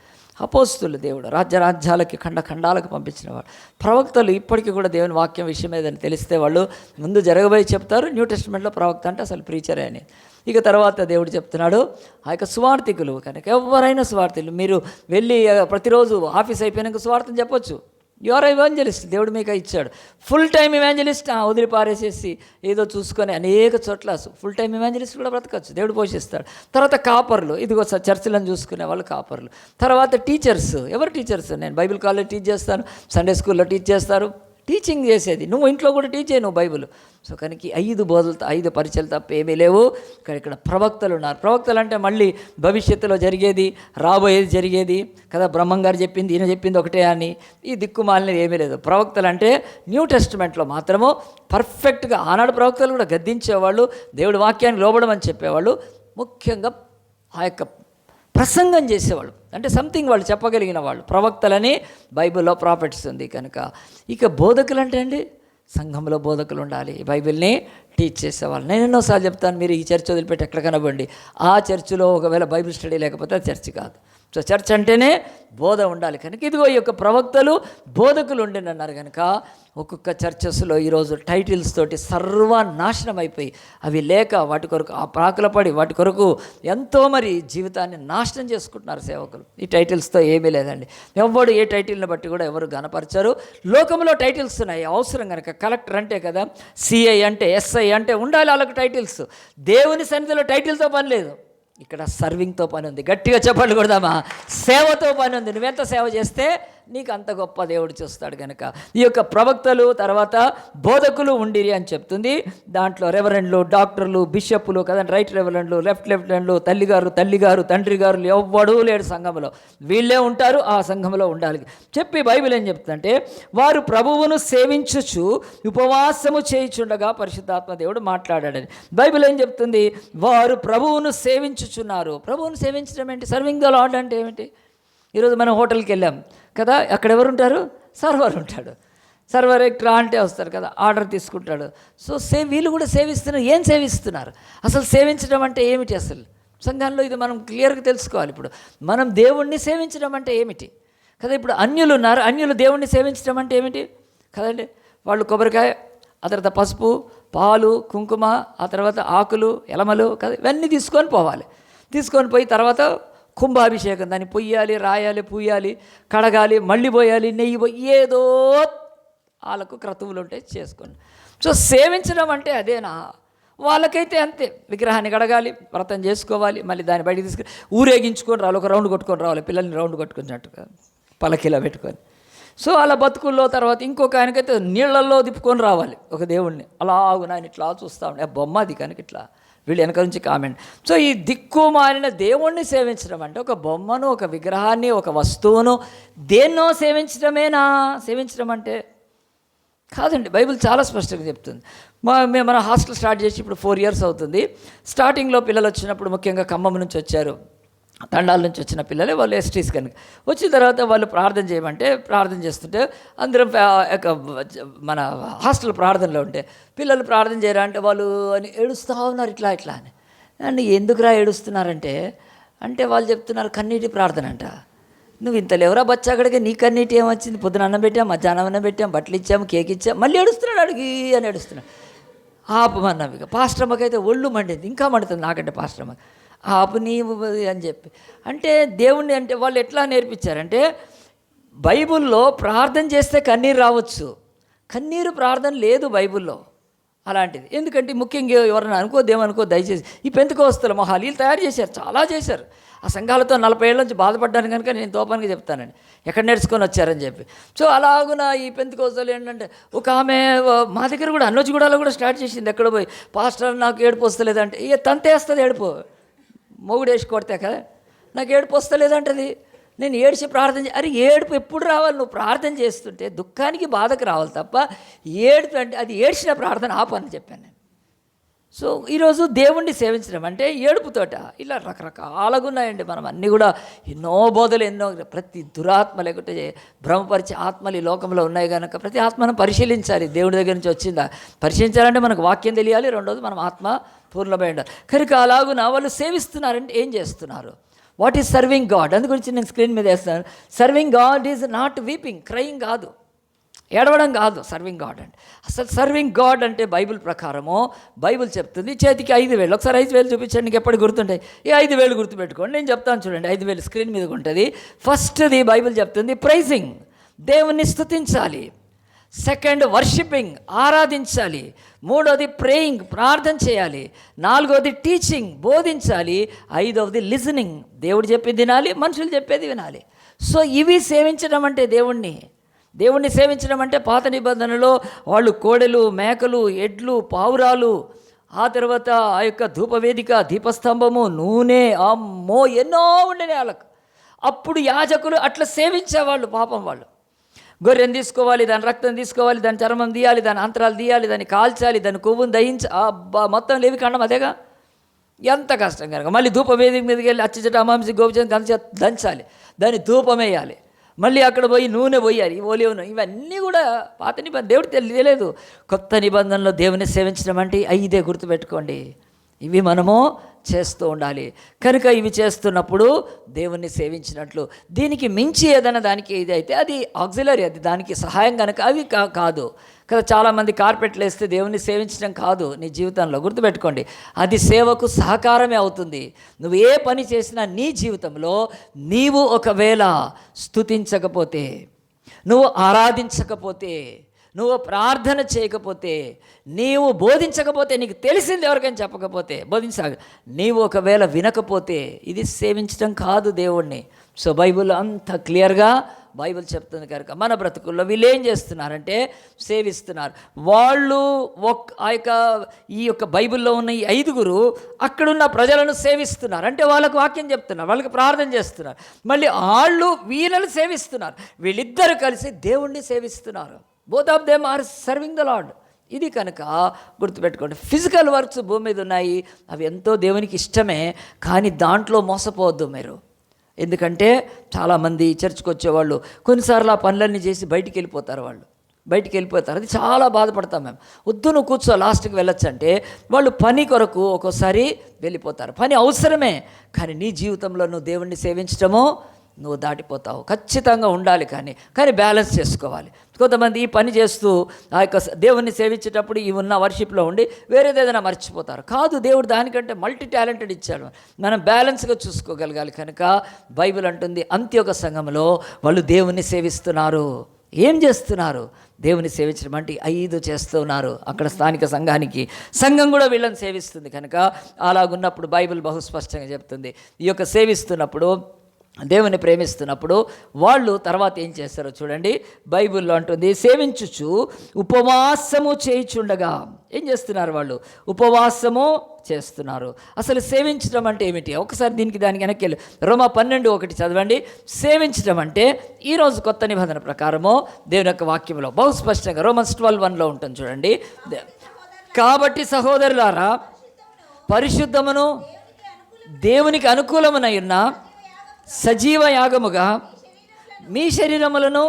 అపోస్తులు దేవుడు రాజ్యాలకి ఖండాలకు పంపించినవాడు. ప్రవక్తలు ఇప్పటికీ కూడా దేవుని వాక్యం విషయం ఏదని తెలిస్తే వాళ్ళు ముందు జరగబోయి చెప్తారు. న్యూ టెస్ట్మెంట్లో ప్రవక్త అంటే అసలు ప్రీచరే అని. ఇక తర్వాత దేవుడు చెప్తున్నాడు ఆ యొక్క సువార్థికులు కనుక ఎవరైనా సువార్థికులు. మీరు వెళ్ళి ప్రతిరోజు ఆఫీస్ అయిపోయినాక సువార్థం చెప్పొచ్చు. యువర్ ఇవాంజలిస్ట్, దేవుడు మీకు ఇచ్చాడు. ఫుల్ టైం ఇవాంజలిస్ట్ వదిలి పారేసేసి ఏదో చూసుకొని అనేక చోట్ల ఫుల్ టైం ఇవాంజలిస్ట్ కూడా బ్రతకచ్చు, దేవుడు పోషిస్తాడు. తర్వాత కాపర్లు, ఇదిగో చర్చిలను చూసుకునే వాళ్ళు కాపర్లు. తర్వాత టీచర్స్. ఎవరు టీచర్స్? నేను బైబిల్ కాలేజ్ టీచ్ చేస్తాను, సండే స్కూల్లో టీచ్ చేస్తారు, టీచింగ్ చేసేది. నువ్వు ఇంట్లో కూడా టీచ్ చేయి నువ్వు బైబిల్. సో కనుక 5 బోధలు 5 పరిచయలు తప్ప ఏమీ లేవు. ఇక్కడ ప్రవక్తలు ఉన్నారు. ప్రవక్తలు అంటే మళ్ళీ భవిష్యత్తులో జరిగేది, రాబోయేది జరిగేది కదా. బ్రహ్మం గారు చెప్పింది ఈయన చెప్పింది ఒకటే అని ఈ దిక్కుమాలినది ఏమీ లేదు. ప్రవక్తలు అంటే న్యూ టెస్టిమెంట్లో మాత్రము పర్ఫెక్ట్గా, ఆనాడు ప్రవక్తలు కూడా గద్దించేవాళ్ళు, దేవుడి వాక్యాన్ని లోబడమని చెప్పేవాళ్ళు, ముఖ్యంగా ఆ యొక్క ప్రసంగం చేసేవాళ్ళు, అంటే సంథింగ్ వాళ్ళు చెప్పగలిగిన వాళ్ళు ప్రవక్తలని బైబిల్లో ప్రాఫిట్స్ ఉంది కనుక. ఇక బోధకులు అంటే అండి, సంఘంలో బోధకులు ఉండాలి, బైబిల్ని టీచ్ చేసేవాళ్ళు. నేను ఎన్నోసార్లు చెప్తాను, మీరు ఈ చర్చ్ వదిలిపెట్టి ఎక్కడ కనబండి, ఆ చర్చిలో ఒకవేళ బైబిల్ స్టడీ లేకపోతే అది చర్చ్ కాదు. సో చర్చ్ అంటేనే బోధ ఉండాలి కనుక ఇదిగో ఈ యొక్క ప్రవక్తలు బోధకులు ఉండినన్నారు కనుక ఒక్కొక్క చర్చెస్లో ఈరోజు టైటిల్స్ తోటి సర్వనాశనం అయిపోయి, అవి లేక వాటి కొరకు ఆ ప్రాకుల పడి వాటి కొరకు ఎంతో మరి జీవితాన్ని నాశనం చేసుకుంటున్నారు సేవకులు. ఈ టైటిల్స్తో ఏమీ లేదండి. ఎవరు ఏ టైటిల్ని బట్టి కూడా ఎవరు గనపరచరు. లోకంలో టైటిల్స్ ఉన్నాయి అవసరం కనుక. కలెక్టర్ అంటే కదా, సిఐ అంటే, ఎస్ఐ అంటే ఉండాలి వాళ్ళకు టైటిల్స్. దేవుని సన్నిధిలో టైటిల్తో పని లేదు, ఇక్కడ సర్వింగ్తో పని ఉంది. గట్టిగా చెప్పండి కొడదామా, సేవతో పని ఉంది. నువ్వెంత సేవ చేస్తే నీకు అంత గొప్ప దేవుడు చూస్తాడు కనుక ఈ యొక్క ప్రవక్తలు తర్వాత బోధకులు ఉండిరి అని చెప్తుంది. దాంట్లో రెవరెండ్లు, డాక్టర్లు, బిషప్లు కదండి, రైట్ రెవరెండ్లు, లెఫ్ట్ లెఫ్టెంట్లు, తల్లిగారు, తండ్రి గారు ఎవ్వడూ లేడు సంఘంలో, వీళ్ళే ఉంటారు, ఆ సంఘంలో ఉండాలి చెప్పి బైబిల్ ఏం చెప్తుందంటే, వారు ప్రభువును సేవించుచు ఉపవాసము చేయుచుండగా పరిశుద్ధాత్మ దేవుడు మాట్లాడాడని బైబిల్ ఏం చెప్తుంది. వారు ప్రభువును సేవించుచున్నారు. ప్రభువును సేవించడం ఏంటి? సర్వింగ్ ద లార్డ్ అంటే ఏమిటి? ఈరోజు మనం హోటల్కి వెళ్ళాం కదా, అక్కడ ఎవరు ఉంటారు? సర్వర్ ఉంటాడు. సర్వర్ ఎక్ట్రా అంటే వస్తారు కదా, ఆర్డర్ తీసుకుంటాడు. సో వీళ్ళు కూడా సేవిస్తున్నారు. ఏం సేవిస్తున్నారు? అసలు సేవించడం అంటే ఏమిటి? అసలు సంఘంలో ఇది మనం క్లియర్గా తెలుసుకోవాలి. ఇప్పుడు మనం దేవుణ్ణి సేవించడం అంటే ఏమిటి కదా. ఇప్పుడు అన్యులు ఉన్నారు, అన్యులు దేవుణ్ణి సేవించడం అంటే ఏమిటి కదండి. వాళ్ళు కొబ్బరికాయ, ఆ తర్వాత పసుపు, పాలు, కుంకుమ, ఆ తర్వాత ఆకులు, ఎలమలు కదా, ఇవన్నీ తీసుకొని పోవాలి. తీసుకొని పోయి తర్వాత కుంభాభిషేకం, దాన్ని పొయ్యాలి, రాయాలి, పూయాలి, కడగాలి, మళ్ళీ పోయాలి, నెయ్యి పోయి, ఏదో వాళ్ళకు క్రతువులు ఉంటాయి చేసుకోండి. సో సేవించడం అంటే అదేనా? వాళ్ళకైతే అంతే, విగ్రహాన్ని కడగాలి, వ్రతం చేసుకోవాలి, మళ్ళీ దాన్ని బయటికి తీసుకుని ఊరేగించుకొని రావాలి, ఒక రౌండ్ కొట్టుకొని రావాలి, పిల్లల్ని రౌండ్ కొట్టుకున్నట్టుగా పలకిలా పెట్టుకొని. సో అలా బతుకుల్లో తర్వాత ఇంకొక ఆయనకైతే నీళ్ళల్లో తిప్పుకొని రావాలి ఒక దేవుణ్ణి. అలాగున ఆయన ఇట్లా చూస్తూ ఉండే బొమ్మ అది కనుక ఇట్లా వీళ్ళు వెనక నుంచి కామెంట్. సో ఈ దిక్కుమాలిన దేవుణ్ణి సేవించడం అంటే ఒక బొమ్మను, ఒక విగ్రహాన్ని, ఒక వస్తువును, దేన్నో సేవించడమేనా? సేవించడం అంటే కాదండి. బైబిల్ చాలా స్పష్టంగా చెప్తుంది. మన హాస్టల్ స్టార్ట్ చేసి ఇప్పుడు 4 years అవుతుంది. స్టార్టింగ్లో పిల్లలు వచ్చినప్పుడు ముఖ్యంగా ఖమ్మం నుంచి వచ్చారు, తండాల నుంచి వచ్చిన పిల్లలే, వాళ్ళు ఎస్టీస్ కనుక. వచ్చిన తర్వాత వాళ్ళు ప్రార్థన చేయమంటే ప్రార్థన చేస్తుంటే అందరం మన హాస్టల్ ప్రార్థనలో ఉంటే పిల్లలు ప్రార్థన చేయరా అంటే వాళ్ళు అని ఏడుస్తూ ఉన్నారు ఇట్లా ఇట్లా అని. అండ్ ఎందుకురా ఏడుస్తున్నారంటే వాళ్ళు చెప్తున్నారు కన్నీటి ప్రార్థన అంట. నువ్వు ఇంత లేవరా బచ్చాగడికి, నీ కన్నీటి ఏమొచ్చింది? పొద్దున అన్నం పెట్టాం, మధ్యాహ్నం అన్నం పెట్టాం, బట్టలు ఇచ్చాము, కేక్ ఇచ్చాం, మళ్ళీ ఏడుస్తున్నాడు అడిగి అని ఏడుస్తున్నాడు. ఆపమన్నాం. ఇక పాస్టమ్మకైతే ఒళ్ళు మండింది, ఇంకా మండుతుంది నాకంటే పాస్టమ్మ. ఆపు నీవు అని చెప్పి అంటే దేవుణ్ణి అంటే వాళ్ళు ఎట్లా నేర్పించారంటే, బైబిల్లో ప్రార్థన చేస్తే కన్నీరు రావచ్చు, కన్నీరు ప్రార్థన లేదు బైబిల్లో అలాంటిది. ఎందుకంటే ముఖ్యంగా ఎవరైనా అనుకోదేమనుకో దయచేసి, ఈ పెంతెకోస్తల మొహాలు వీళ్ళు తయారు చేశారు, చాలా చేశారు. ఆ సంఘాలతో 40 ఏళ్ళ నుంచి బాధపడ్డాను కనుక నేను తోపానికి చెప్తానండి ఎక్కడ నేర్చుకొని వచ్చారని చెప్పి. సో అలాగున ఈ పెంతెకోస్తలు ఏంటంటే, ఒక ఆమె మా దగ్గర కూడా అన్నోజిగూడలో కూడా స్టార్ట్ చేసింది. ఎక్కడ పోయి పాస్టర్ నాకు ఏడుపు వస్తలేదంటే, తంతేస్తుంది ఏడుపు, మొగుడు వేసి కొడితే కదా, నాకు ఏడుపు వస్తలేదంటది. నేను ఏడిచి ప్రార్థన అరే ఏడుపు ఎప్పుడు రావాలి? నువ్వు ప్రార్థన చేస్తుంటే దుఃఖానికి బాధకు రావాలి తప్ప ఏడుపు అంటే అది ఏడ్చిన ప్రార్థన ఆపని చెప్పాను నేను. సో ఈరోజు దేవుణ్ణి సేవించడం అంటే ఏడుపుతోట ఇలా రకరకాలుగా ఉన్నాయండి. మనం అన్నీ కూడా ఎన్నో బోధలు, ఎన్నో ప్రతి దురాత్మ లేకుంటే భ్రమపరిచే ఆత్మలు ఈ లోకంలో ఉన్నాయి కనుక ప్రతి ఆత్మను పరిశీలించాలి. దేవుడి దగ్గర నుంచి వచ్చిందా? పరిశీలించాలంటే మనకు వాక్యం తెలియాలి, రెండోది మనం ఆత్మ పూర్ణమై ఉండాలి. కనుక అలాగున వాళ్ళు సేవిస్తున్నారంటే ఏం చేస్తున్నారు? What is serving God? అందు గురించి నేను స్క్రీన్ మీద వేస్తాను. Serving God is not weeping, crying కాదు, ఏడవడం కాదు సర్వింగ్ గాడ్ అంటే. అసలు సర్వింగ్ గాడ్ అంటే బైబిల్ ప్రకారము బైబిల్ చెప్తుంది చేతికి 5,000, ఒకసారి 5,000 చూపించండి, నీకు ఎప్పటికి గుర్తుంటాయి. ఈ 5,000 గుర్తుపెట్టుకోండి, నేను చెప్తాను చూడండి. 5,000 స్క్రీన్ మీద ఉంటుంది. ఫస్ట్ది బైబిల్ చెప్తుంది ప్రైజింగ్, దేవుణ్ణి స్తుతించాలి. సెకండ్ వర్షిపింగ్, ఆరాధించాలి. మూడోది ప్రేయింగ్, ప్రార్థన చేయాలి. నాలుగోది టీచింగ్, బోధించాలి. ఐదవది లిజనింగ్, దేవుడు చెప్పేది వినాలి, మనుషులు చెప్పేది వినాలి. సో ఇవి సేవించడం అంటే దేవుణ్ణి. దేవుణ్ణి సేవించడం అంటే పాత నిబంధనలో వాళ్ళు కోడెలు, మేకలు, ఎడ్లు, పావురాలు, ఆ తర్వాత ఆ యొక్క ధూపవేదిక, దీపస్తంభము, నూనె, అమ్మో ఎన్నో ఉండేవి వాళ్ళకు. అప్పుడు యాజకులు అట్లా సేవించేవాళ్ళు. పాపం వాళ్ళు గొర్రెను తీసుకోవాలి, దాని రక్తం తీసుకోవాలి, దాని చర్మం తీయాలి, దాని అంతరాలు తీయాలి, దాన్ని కాల్చాలి, దాని కొవ్వును దహించి మొత్తం లేవికాండం అదేగా. ఎంత కష్టం కనుక మళ్ళీ ధూపవేదిక మీదకి వెళ్ళి అచ్చచట అమాంసి గోపచం దంచాలి, దాన్ని ధూపం వేయాలి, మళ్ళీ అక్కడ పోయి నూనె పోయాలి, ఓలివ్ ఇవన్నీ కూడా పాత నిబంధన. దేవుడు తెలియలేదు. కొత్త నిబంధనలో దేవుని సేవించడం అంటే ఇదే గుర్తుపెట్టుకోండి. ఇవి మనము చేస్తూ ఉండాలి. కనుక ఇవి చేస్తున్నప్పుడు దేవుణ్ణి సేవించినట్లు. దీనికి మించి ఏదైనా దానికి ఇది అయితే అది ఆక్సిలరీ, అది దానికి సహాయం కనుక అవి కాదు కదా. చాలామంది కార్పెట్లు వేస్తే దేవుణ్ణి సేవించడం కాదు నీ జీవితంలో. గుర్తుపెట్టుకోండి, అది సేవకు సహకారమే అవుతుంది. నువ్వు ఏ పని చేసినా నీ జీవితంలో నీవు ఒకవేళ స్తుతించకపోతే, నువ్వు ఆరాధించకపోతే, నువ్వు ప్రార్థన చేయకపోతే, నీవు బోధించకపోతే, నీకు తెలిసింది ఎవరికైనా చెప్పకపోతే, నీవు ఒకవేళ వినకపోతే ఇది సేవించడం కాదు దేవుణ్ణి. సో బైబిల్ అంత క్లియర్గా బైబిల్ చెప్తుంది కనుక మన బ్రతుకుల్లో వీళ్ళు ఏం చేస్తున్నారంటే సేవిస్తున్నారు. వాళ్ళు ఈ యొక్క బైబిల్లో ఉన్న ఈ 5 అక్కడున్న ప్రజలను సేవిస్తున్నారు. అంటే వాళ్ళకు వాక్యం చెప్తున్నారు, వాళ్ళకి ప్రార్థన చేస్తున్నారు, మళ్ళీ వాళ్ళు వీళ్ళని సేవిస్తున్నారు. వీళ్ళిద్దరూ కలిసి దేవుణ్ణి సేవిస్తున్నారు. Both of them are serving the lord. ఇది కనుక గుర్తుపెట్టుకోండి. ఫిజికల్ వర్క్స్ భూమి మీద ఉన్నాయి, అవి ఎంతో దేవునికి ఇష్టమే, కానీ దాంట్లో మోసపోవద్దు మీరు. ఎందుకంటే చాలామంది చర్చ్కి వచ్చేవాళ్ళు కొన్నిసార్లు ఆ పనులన్నీ చేసి బయటికి వెళ్ళిపోతారు. అది చాలా బాధపడతాం మేము. వద్దు నువ్వు కూర్చో, లాస్ట్కి వెళ్ళొచ్చు అంటే వాళ్ళు పని కొరకు ఒక్కోసారి వెళ్ళిపోతారు. పని అవసరమే, కానీ నీ జీవితంలో నువ్వు దేవుణ్ణి సేవించడమో నువ్వు దాటిపోతావు. ఖచ్చితంగా ఉండాలి, కానీ బ్యాలెన్స్ చేసుకోవాలి. కొంతమంది ఈ పని చేస్తూ ఆ యొక్క దేవుణ్ణి సేవించేటప్పుడు ఈ ఉన్న వర్షిప్లో ఉండి వేరేదేదైనా మర్చిపోతారు. కాదు, దేవుడు దానికంటే మల్టీ టాలెంటెడ్ ఇచ్చాడు. మనం బ్యాలెన్స్గా చూసుకోగలగాలి. కనుక బైబిల్ అంటుంది అంత్యోక సంఘంలో వాళ్ళు దేవుణ్ణి సేవిస్తున్నారు. ఏం చేస్తున్నారు? దేవుని సేవించడం అంటే 5 చేస్తూ ఉన్నారు. అక్కడ స్థానిక సంఘం కూడా వీళ్ళని సేవిస్తుంది. కనుక అలాగున్నప్పుడు బైబిల్ బహుస్పష్టంగా చెప్తుంది, ఈ యొక్క సేవిస్తున్నప్పుడు, దేవుని ప్రేమిస్తున్నప్పుడు వాళ్ళు తర్వాత ఏం చేస్తారో చూడండి. బైబిల్లో అంటుంది, సేవించుచు ఉపవాసము చేయుచుండగా. ఏం చేస్తున్నారు వాళ్ళు? ఉపవాసము చేస్తున్నారు. అసలు సేవించడం అంటే ఏమిటి? ఒకసారి దానికి వెనక్కి వెళ్ళి రోమా 12:1 చదవండి. సేవించడం అంటే ఈరోజు కొత్త నిబంధన ప్రకారము దేవుని యొక్క వాక్యంలో బహుస్పష్టంగా Romans 12:1 ఉంటుంది చూడండి. కాబట్టి సహోదరులారా, పరిశుద్ధమును దేవునికి అనుకూలమునై ఉన్న సజీవ యాగముగా మీ శరీరములను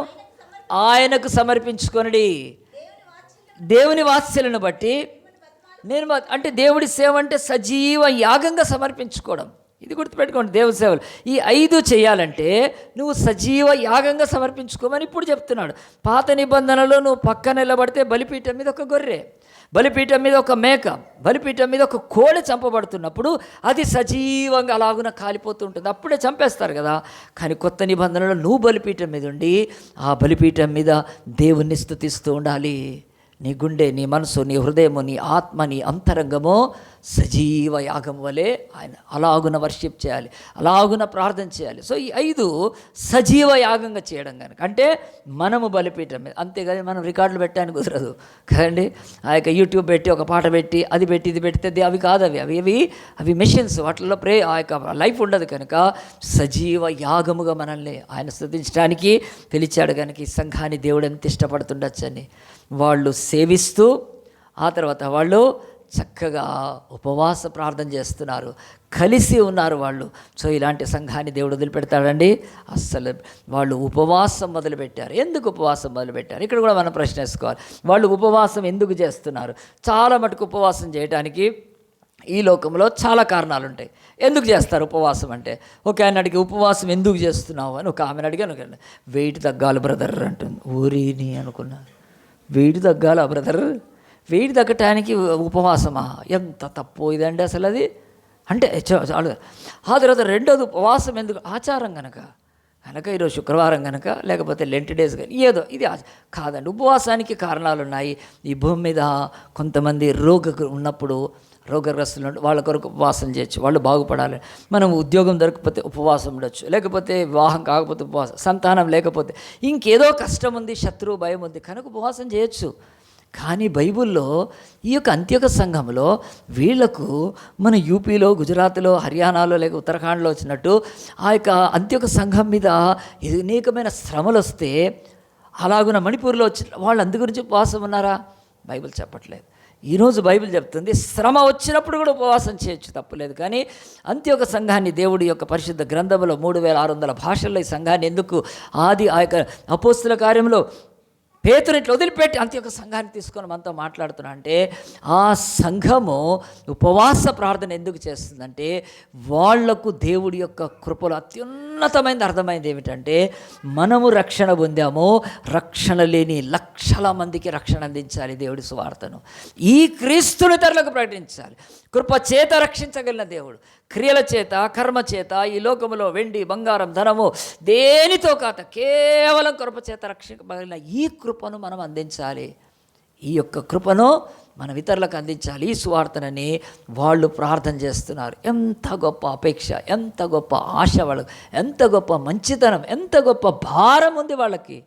ఆయనకు సమర్పించుకొనుడి. దేవుని వాత్సల్యను బట్టి అంటే దేవుడి సేవ అంటే సజీవ యాగంగా సమర్పించుకోవడం. ఇది గుర్తుపెట్టుకోండి. దేవుని సేవలు ఈ 5 చేయాలంటే నువ్వు సజీవ యాగంగా సమర్పించుకోమని ఇప్పుడు చెప్తున్నాడు. పాత నిబంధనలో నువ్వు పక్కన నిలబడితే బలిపీఠం మీద ఒక గొర్రె, బలిపీఠం మీద ఒక మేక, బలిపీఠం మీద ఒక కోడె చంపబడుతున్నప్పుడు అది సజీవంగా అలాగున కాలిపోతుంటుంది. అప్పుడే చంపేస్తారు కదా. కానీ కొత్త నిబంధనలో నువ్వు బలిపీఠం మీద ఉండి ఆ బలిపీఠం మీద దేవుణ్ణి స్తుతిస్తూ ఉండాలి. నీ గుండె, నీ మనసు, నీ హృదయము, నీ ఆత్మ, నీ అంతరంగము సజీవ యాగం వలె ఆయన అలాగున వర్షిప్ చేయాలి, అలాగున ప్రార్థన చేయాలి. సో ఈ 5 సజీవ యాగంగా చేయడం కనుక అంటే మనము బలిపీఠం మీద. అంతేగాని మనం రికార్డులు పెట్టడానికి కుదరదు కదండి. ఆ యొక్క యూట్యూబ్ పెట్టి ఒక పాట పెట్టి అది పెట్టి ఇది పెడితే అవి కాదు. అవి మెషిన్స్, వాటిల్లో ఆ యొక్క లైఫ్ ఉండదు. కనుక సజీవ యాగముగా మనల్ని ఆయన స్తుతించడానికి పిలిచాడు. కనుక ఈ సంఘాన్ని దేవుడు ఎంత ఇష్టపడుతుండొచ్చని వాళ్ళు సేవిస్తూ ఆ తర్వాత వాళ్ళు చక్కగా ఉపవాస ప్రార్థన చేస్తున్నారు, కలిసి ఉన్నారు వాళ్ళు. సో ఇలాంటి సంఘాన్ని దేవుడు వదిలిపెడతాడండి? అస్సలు. వాళ్ళు ఉపవాసం మొదలుపెట్టారు. ఎందుకు ఉపవాసం మొదలుపెట్టారు? ఇక్కడ కూడా మనం ప్రశ్న వేసుకోవాలి. వాళ్ళు ఉపవాసం ఎందుకు చేస్తున్నారు? చాలా మటుకు ఉపవాసం చేయడానికి ఈ లోకంలో చాలా కారణాలు ఉంటాయి. ఎందుకు చేస్తారు ఉపవాసం అంటే? ఒక ఆయన అడిగి ఉపవాసం ఎందుకు చేస్తున్నావు అని ఒక ఆమెను అడిగాను. వెయిట్ తగ్గాలి బ్రదర్ అంటుంది. ఊరిని అనుకున్నా, వెయిట్ తగ్గాలా బ్రదర్? వెయిట్ తగ్గటానికి ఉపవాసమా? ఎంత తప్పు ఇదండి అసలు అది. అంటే చాలు. ఆ తర్వాత రెండోది ఉపవాసం ఎందుకు? ఆచారం కనుక. కనుక ఈరోజు శుక్రవారం కనుక, లేకపోతే లెంట్ డేస్ కానీ ఏదో ఇది కాదండి. ఉపవాసానికి కారణాలు ఉన్నాయి. ఈ భూమి మీద కొంతమంది ఉన్నప్పుడు రోగగ్రస్తులు వాళ్ళ కొరకు ఉపవాసం చేయొచ్చు, వాళ్ళు బాగుపడాలి. మనం ఉద్యోగం దొరకకపోతే ఉపవాసం ఉండొచ్చు, లేకపోతే వివాహం కాకపోతే ఉపవాసం, సంతానం లేకపోతే ఇంకేదో కష్టం ఉంది, శత్రువు భయం ఉంది కనుక ఉపవాసం చేయొచ్చు. కానీ బైబిల్లో ఈ యొక్క అంత్యక సంఘంలో వీళ్లకు మన యూపీలో, గుజరాత్లో, హర్యానాలో లేక ఉత్తరాఖండ్లో వచ్చినట్టు ఆ యొక్క అంత్యక సంఘం మీద అనేకమైన శ్రమలు వస్తే అలాగున మణిపూర్లో వచ్చి వాళ్ళు అందు గురించి ఉపవాసం ఉన్నారా? బైబిల్ చెప్పట్లేదు. ఈరోజు బైబిల్ చెప్తుంది శ్రమ వచ్చినప్పుడు కూడా ఉపవాసం చేయొచ్చు, తప్పులేదు. కానీ అంత్యక సంఘాన్ని దేవుడి యొక్క పరిశుద్ధ గ్రంథంలో 3600 భాషల్లో ఈ సంఘాన్ని ఎందుకు ఆ యొక్క అపోస్తుల కార్యంలో పేతురు ఇట్లా వదిలిపెట్టి అంత్యక సంఘాన్ని తీసుకొని మనతో మాట్లాడుతున్నా అంటే ఆ సంఘము ఉపవాస ప్రార్థన ఎందుకు చేస్తుందంటే వాళ్లకు దేవుడి యొక్క కృపలో అత్యున్నతమైనది అర్థమైంది ఏమిటంటే మనము రక్షణ పొందాము, రక్షణ లేని లక్షల మందికి రక్షణ అందించాలి దేవుడి సువార్తను. ఈ క్రీస్తుని ఇతరులకు ప్రకటించాలి. కృప చేత రక్షించగలిగిన దేవుడు, క్రియల చేత, కర్మ చేత ఈ లోకములో వెండి, బంగారం, ధనము దేనితో కాక కేవలం కృప చేత రక్షించగలిగిన ఈ కృపను మనం అందించాలి. ఈ యొక్క కృపను మనం ఇతరులకు అందించాలి. ఈ సువార్తనని వాళ్ళు ప్రార్థన చేస్తున్నారు. ఎంత గొప్ప అపేక్ష, ఎంత గొప్ప ఆశ వాళ్ళకి, ఎంత గొప్ప మంచితనం, ఎంత గొప్ప భారం ఉంది వాళ్ళకి.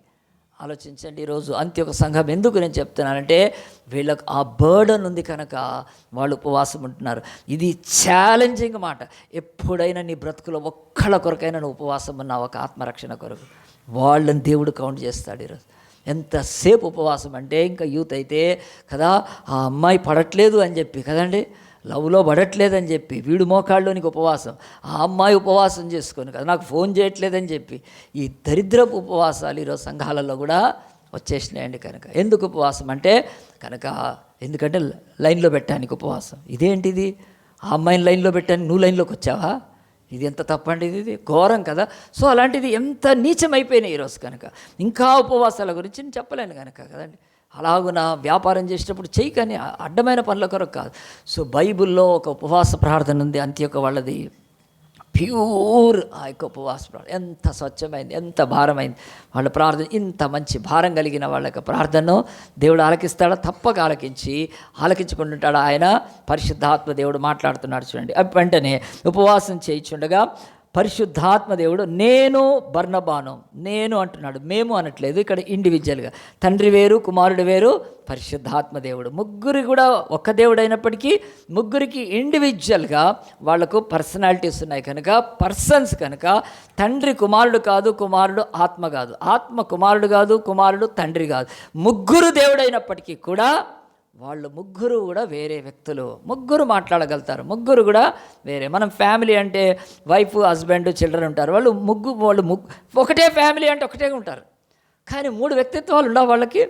ఆలోచించండి. ఈరోజు అంత్యక సంఘం ఎందుకు నేను చెప్తున్నానంటే వీళ్ళకు ఆ బర్డన్ ఉంది కనుక వాళ్ళు ఉపవాసం ఉంటున్నారు. ఇది ఛాలెంజింగ్ మాట. ఎప్పుడైనా నీ బ్రతుకులో ఒక్కళ్ళ కొరకైనా నువ్వు ఉపవాసం ఉన్నావు ఒక ఆత్మరక్షణ కొరకు, వాళ్ళని దేవుడు కౌంట్ చేస్తాడు. ఈరోజు ఎంతసేపు ఉపవాసం అంటే ఇంకా యూత్ అయితే కదా, ఆ అమ్మాయి పడట్లేదు అని చెప్పి కదండి, లవ్లో పడట్లేదని చెప్పి వీడు మోకాళ్ళలోనికి ఉపవాసం, ఆ అమ్మాయి ఉపవాసం చేసుకొని కదా నాకు ఫోన్ చేయట్లేదని చెప్పి ఈ దరిద్రపు ఉపవాసాలు ఈరోజు సంఘాలలో కూడా వచ్చేసినాయండి. కనుక ఎందుకు ఉపవాసం అంటే ఎందుకంటే లైన్లో పెట్టడానికి ఉపవాసం. ఇదేంటిది? ఆ అమ్మాయిని లైన్లో పెట్టానికి నువ్వు లైన్లోకి వచ్చావా? ఇది ఎంత తప్పండి, ఇది ఘోరం కదా. సో అలాంటిది ఎంత నీచమైపోయినాయి ఈరోజు. కనుక ఇంకా ఉపవాసాల గురించి నేను చెప్పలేను కనుక కదండి. అలాగున వ్యాపారం చేసేటప్పుడు చెయ్యి, కానీ అడ్డమైన పనుల కొరకు కాదు. సో బైబిల్లో ఒక ఉపవాస ప్రార్థన ఉంది అంత్యక వాళ్ళది, ప్యూర్. ఆ యొక్క ఉపవాస ప్రార్థన ఎంత స్వచ్ఛమైంది, ఎంత భారమైంది వాళ్ళ ప్రార్థన. ఇంత మంచి భారం కలిగిన వాళ్ళ యొక్క ప్రార్థనను దేవుడు ఆలకిస్తాడా? తప్పక ఆలకించుకుంటుంటాడు. ఆయన పరిశుద్ధాత్మ దేవుడు మాట్లాడుతున్నాడు చూడండి. వెంటనే ఉపవాసం చేయించుండగా పరిశుద్ధాత్మ దేవుడు నేను బర్నబాను, నేను అంటున్నాడు, మేము అనట్లేదు ఇక్కడ. ఇండివిజువల్గా తండ్రి వేరు, కుమారుడు వేరు, పరిశుద్ధాత్మ దేవుడు. ముగ్గురు కూడా ఒక్క దేవుడు అయినప్పటికీ ముగ్గురికి ఇండివిజువల్గా వాళ్లకు పర్సనాలిటీస్ ఉన్నాయి కనుక, పర్సన్స్ కనుక తండ్రి కుమారుడు కాదు, కుమారుడు ఆత్మ కాదు, ఆత్మ కుమారుడు కాదు, కుమారుడు తండ్రి కాదు. ముగ్గురు దేవుడైనప్పటికీ కూడా వాళ్ళు ముగ్గురు కూడా వేరే వ్యక్తులు. ముగ్గురు మాట్లాడగలుగుతారు, ముగ్గురు కూడా వేరే. మనం ఫ్యామిలీ అంటే వైఫ్, హస్బెండ్, చిల్డ్రన్ ఉంటారు. వాళ్ళు ఒకటే ఫ్యామిలీ అంటే ఒకటే ఉంటారు. కానీ 3 వ్యక్తిత్వాలు ఉండవు వాళ్ళకి.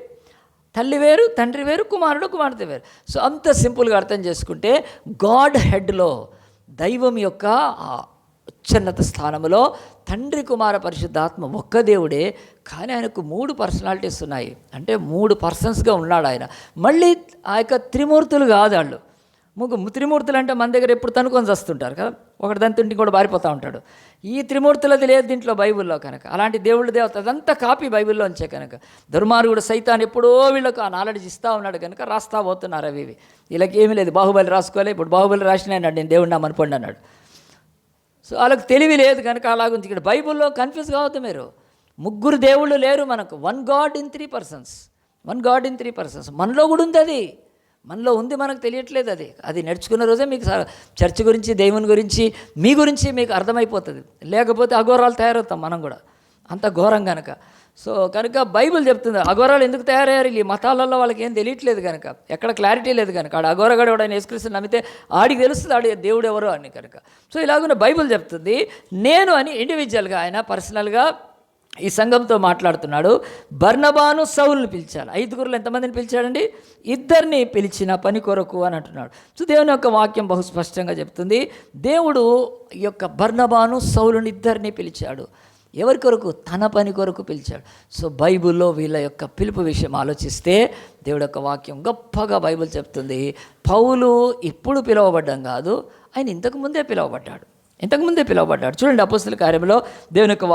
తల్లి వేరు, తండ్రి వేరు, కుమారుడు, కుమార్తె వేరు. సో అంత సింపుల్గా అర్థం చేసుకుంటే గాడ్ హెడ్లో, దైవం యొక్క అత్యున్నత స్థానంలో తండ్రి, కుమార, పరిశుద్ధాత్మ ఒక్క దేవుడే. కానీ ఆయనకు 3 పర్సనాలిటీస్ ఉన్నాయి. అంటే 3 పర్సన్స్గా ఉన్నాడు ఆయన. మళ్ళీ ఆ యొక్క త్రిమూర్తులు కాదు వాళ్ళు. త్రిమూర్తులు అంటే మన దగ్గర ఎప్పుడు తనుకొని వస్తుంటారు కదా, ఒకటి దాని తింటి కూడా బారిపోతూ ఉంటాడు. ఈ త్రిమూర్తులది లేదు దీంట్లో బైబిల్లో. కనుక అలాంటి దేవుళ్ళు దేవత అదంతా కాపీ బైబిల్లో ఉంచే. కనుక దుర్మార్గుడు సైతాన్ ఎప్పుడో వీళ్ళకు ఆ నాలెడ్జ్ ఇస్తూ ఉన్నాడు కనుక రాస్తా పోతున్నారు. అవి వీళ్ళకి ఏమీ లేదు. బాహుబలి రాసుకోలే, ఇప్పుడు బాహుబలి రాసిన అన్నాడు నేను దేవుడు నా మనపండి అన్నాడు. సో వాళ్ళకి తెలివి లేదు కనుక అలాగుంది. ఇక్కడ బైబిల్లో కన్ఫ్యూజ్ కావద్దు మీరు. 3 దేవుళ్ళు లేరు మనకు. 1 God in 3 persons. 1 God in 3 persons. మనలో కూడా ఉంది. అది మనలో ఉంది, మనకు తెలియట్లేదు. అది నేర్చుకున్న రోజే మీకు చర్చ్ గురించి, దేవుని గురించి, మీ గురించి మీకు అర్థమైపోతుంది. లేకపోతే అఘోరాలు తయారవుతాం మనం కూడా, అంత ఘోరం కనుక. సో కనుక బైబిల్ చెప్తుంది అఘోరాలు ఎందుకు తయారయ్యారు. ఈ మతాలలో వాళ్ళకి ఏం తెలియట్లేదు కనుక, ఎక్కడ క్లారిటీ లేదు కనుక. ఆడ అఘోరగాడు ఆయన యేసుక్రీస్తుని నమ్మితే ఆడికి తెలుస్తుంది ఆడి దేవుడు ఎవరు అని కనుక. సో ఇలాగున్న బైబిల్ చెప్తుంది. నేను అని ఇండివిజువల్గా ఆయన పర్సనల్గా ఈ సంఘంతో మాట్లాడుతున్నాడు. బర్నబాను, సౌలుని పిలిచాడు. 5 ఎంతమందిని పిలిచాడండి? 2 పిలిచిన పని కొరకు అని అంటున్నాడు. సో దేవుని యొక్క వాక్యం బహు స్పష్టంగా చెప్తుంది. దేవుడు ఈ యొక్క బర్నబాను, సౌలుని 2 పిలిచాడు. ఎవరి కొరకు? తన పని కొరకు పిలిచాడు. సో బైబిల్లో వీళ్ళ యొక్క పిలుపు విషయం ఆలోచిస్తే దేవుడి యొక్క వాక్యం గొప్పగా బైబిల్ చెప్తుంది. పౌలు ఇప్పుడు పిలువబడ్డం కాదు, ఆయన ఇంతకు ముందే పిలువబడ్డాడు. ఇంతకుముందే పిలువబడ్డాడు. చూడండి అపోస్తల కార్యంలో దేవుని యొక్క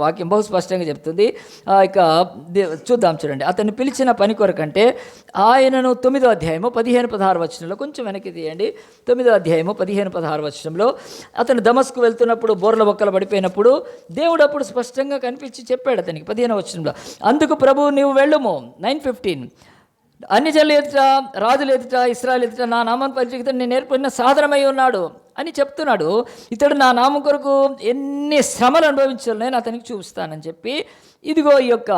వాక్యం బహు స్పష్టంగా చెప్తుంది. ఇక చూద్దాం, చూడండి. అతన్ని పిలిచిన పని కొరకంటే ఆయనను 9వ అధ్యాయము 15-16 వచనంలో, కొంచెం వెనక్కి తీయండి. 9వ అధ్యాయము 15-16 వచనంలో, అతను దమస్కు వెళ్తున్నప్పుడు బోర్ల బొక్కలు పడిపోయినప్పుడు దేవుడు అప్పుడు స్పష్టంగా కనిపించి చెప్పాడు అతనికి 15వ వచనంలో, అందుకు ప్రభు నీవు వెళ్ళుము. 9:15, అన్యజనుల ఎదుట, రాజుల ఎదుట, ఇశ్రాయేలు ఎదుట నా నామాన్ని పరిచయం నేను ఏర్పడిన సాధనమై ఉన్నాడు అని చెప్తున్నాడు. ఇతడు నా నామం కొరకు ఎన్ని శ్రమలు అనుభవించాలో నేను అతనికి చూపిస్తానని చెప్పి, ఇదిగో ఈ యొక్క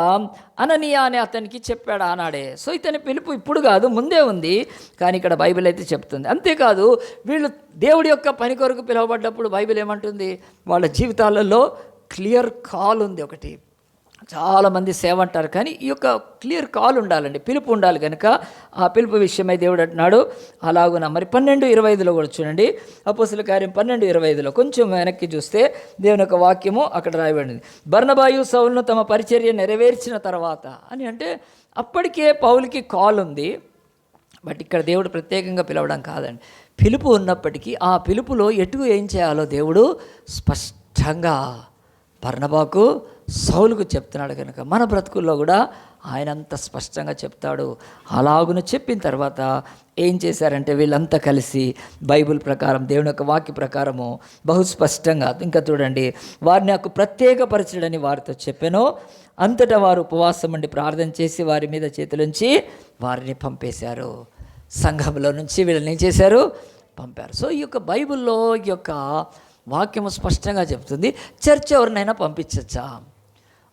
అననీయ అని అతనికి చెప్పాడు ఆనాడే. సో ఇతని పిలుపు ఇప్పుడు కాదు, ముందే ఉంది. కానీ ఇక్కడ బైబిల్ అయితే చెప్తుంది. అంతేకాదు, వీళ్ళు దేవుడి యొక్క పని కొరకు పిలువబడ్డప్పుడు బైబిల్ ఏమంటుంది, వాళ్ళ జీవితాలలో క్లియర్ కాల్ ఉంది ఒకటి. చాలామంది సేవ అంటారు, కానీ ఈ యొక్క క్లియర్ కాల్ ఉండాలండి, పిలుపు ఉండాలి. కనుక ఆ పిలుపు విషయమై దేవుడు అంటున్నాడు అలాగున. మరి 12:25 కూడా చూడండి, అపోస్తల కార్యం 12:25 కొంచెం వెనక్కి చూస్తే దేవుని యొక్క వాక్యము అక్కడ రాయబడింది. బర్నబాయు సౌలును తమ పరిచర్య నెరవేర్చిన తర్వాత అని. అంటే అప్పటికే పౌలుకి కాల్ ఉంది, బట్ ఇక్కడ దేవుడు ప్రత్యేకంగా పిలవడం కాదండి. పిలుపు ఉన్నప్పటికీ ఆ పిలుపులో ఏం చేయాలో దేవుడు స్పష్టంగా బర్నబాకు, సౌలుకు చెప్తున్నాడు. కనుక మన బ్రతుకుల్లో కూడా ఆయన అంత స్పష్టంగా చెప్తాడు. అలాగున చెప్పిన తర్వాత ఏం చేశారంటే వీళ్ళంతా కలిసి బైబిల్ ప్రకారం, దేవుని యొక్క వాక్య ప్రకారము బహు స్పష్టంగా, ఇంకా చూడండి, వారిని నాకు ప్రత్యేకపరచడని వారితో చెప్పాను. అంతటా వారు ఉపవాసం ఉండి ప్రార్థన చేసి వారి మీద చేతులుంచి వారిని పంపేశారు. సంఘంలో నుంచి వీళ్ళని ఏం చేశారు, పంపారు. సో ఈ యొక్క బైబిల్లో ఈ యొక్క వాక్యము స్పష్టంగా చెప్తుంది, చర్చ్ ఎవరినైనా పంపించచ్చా?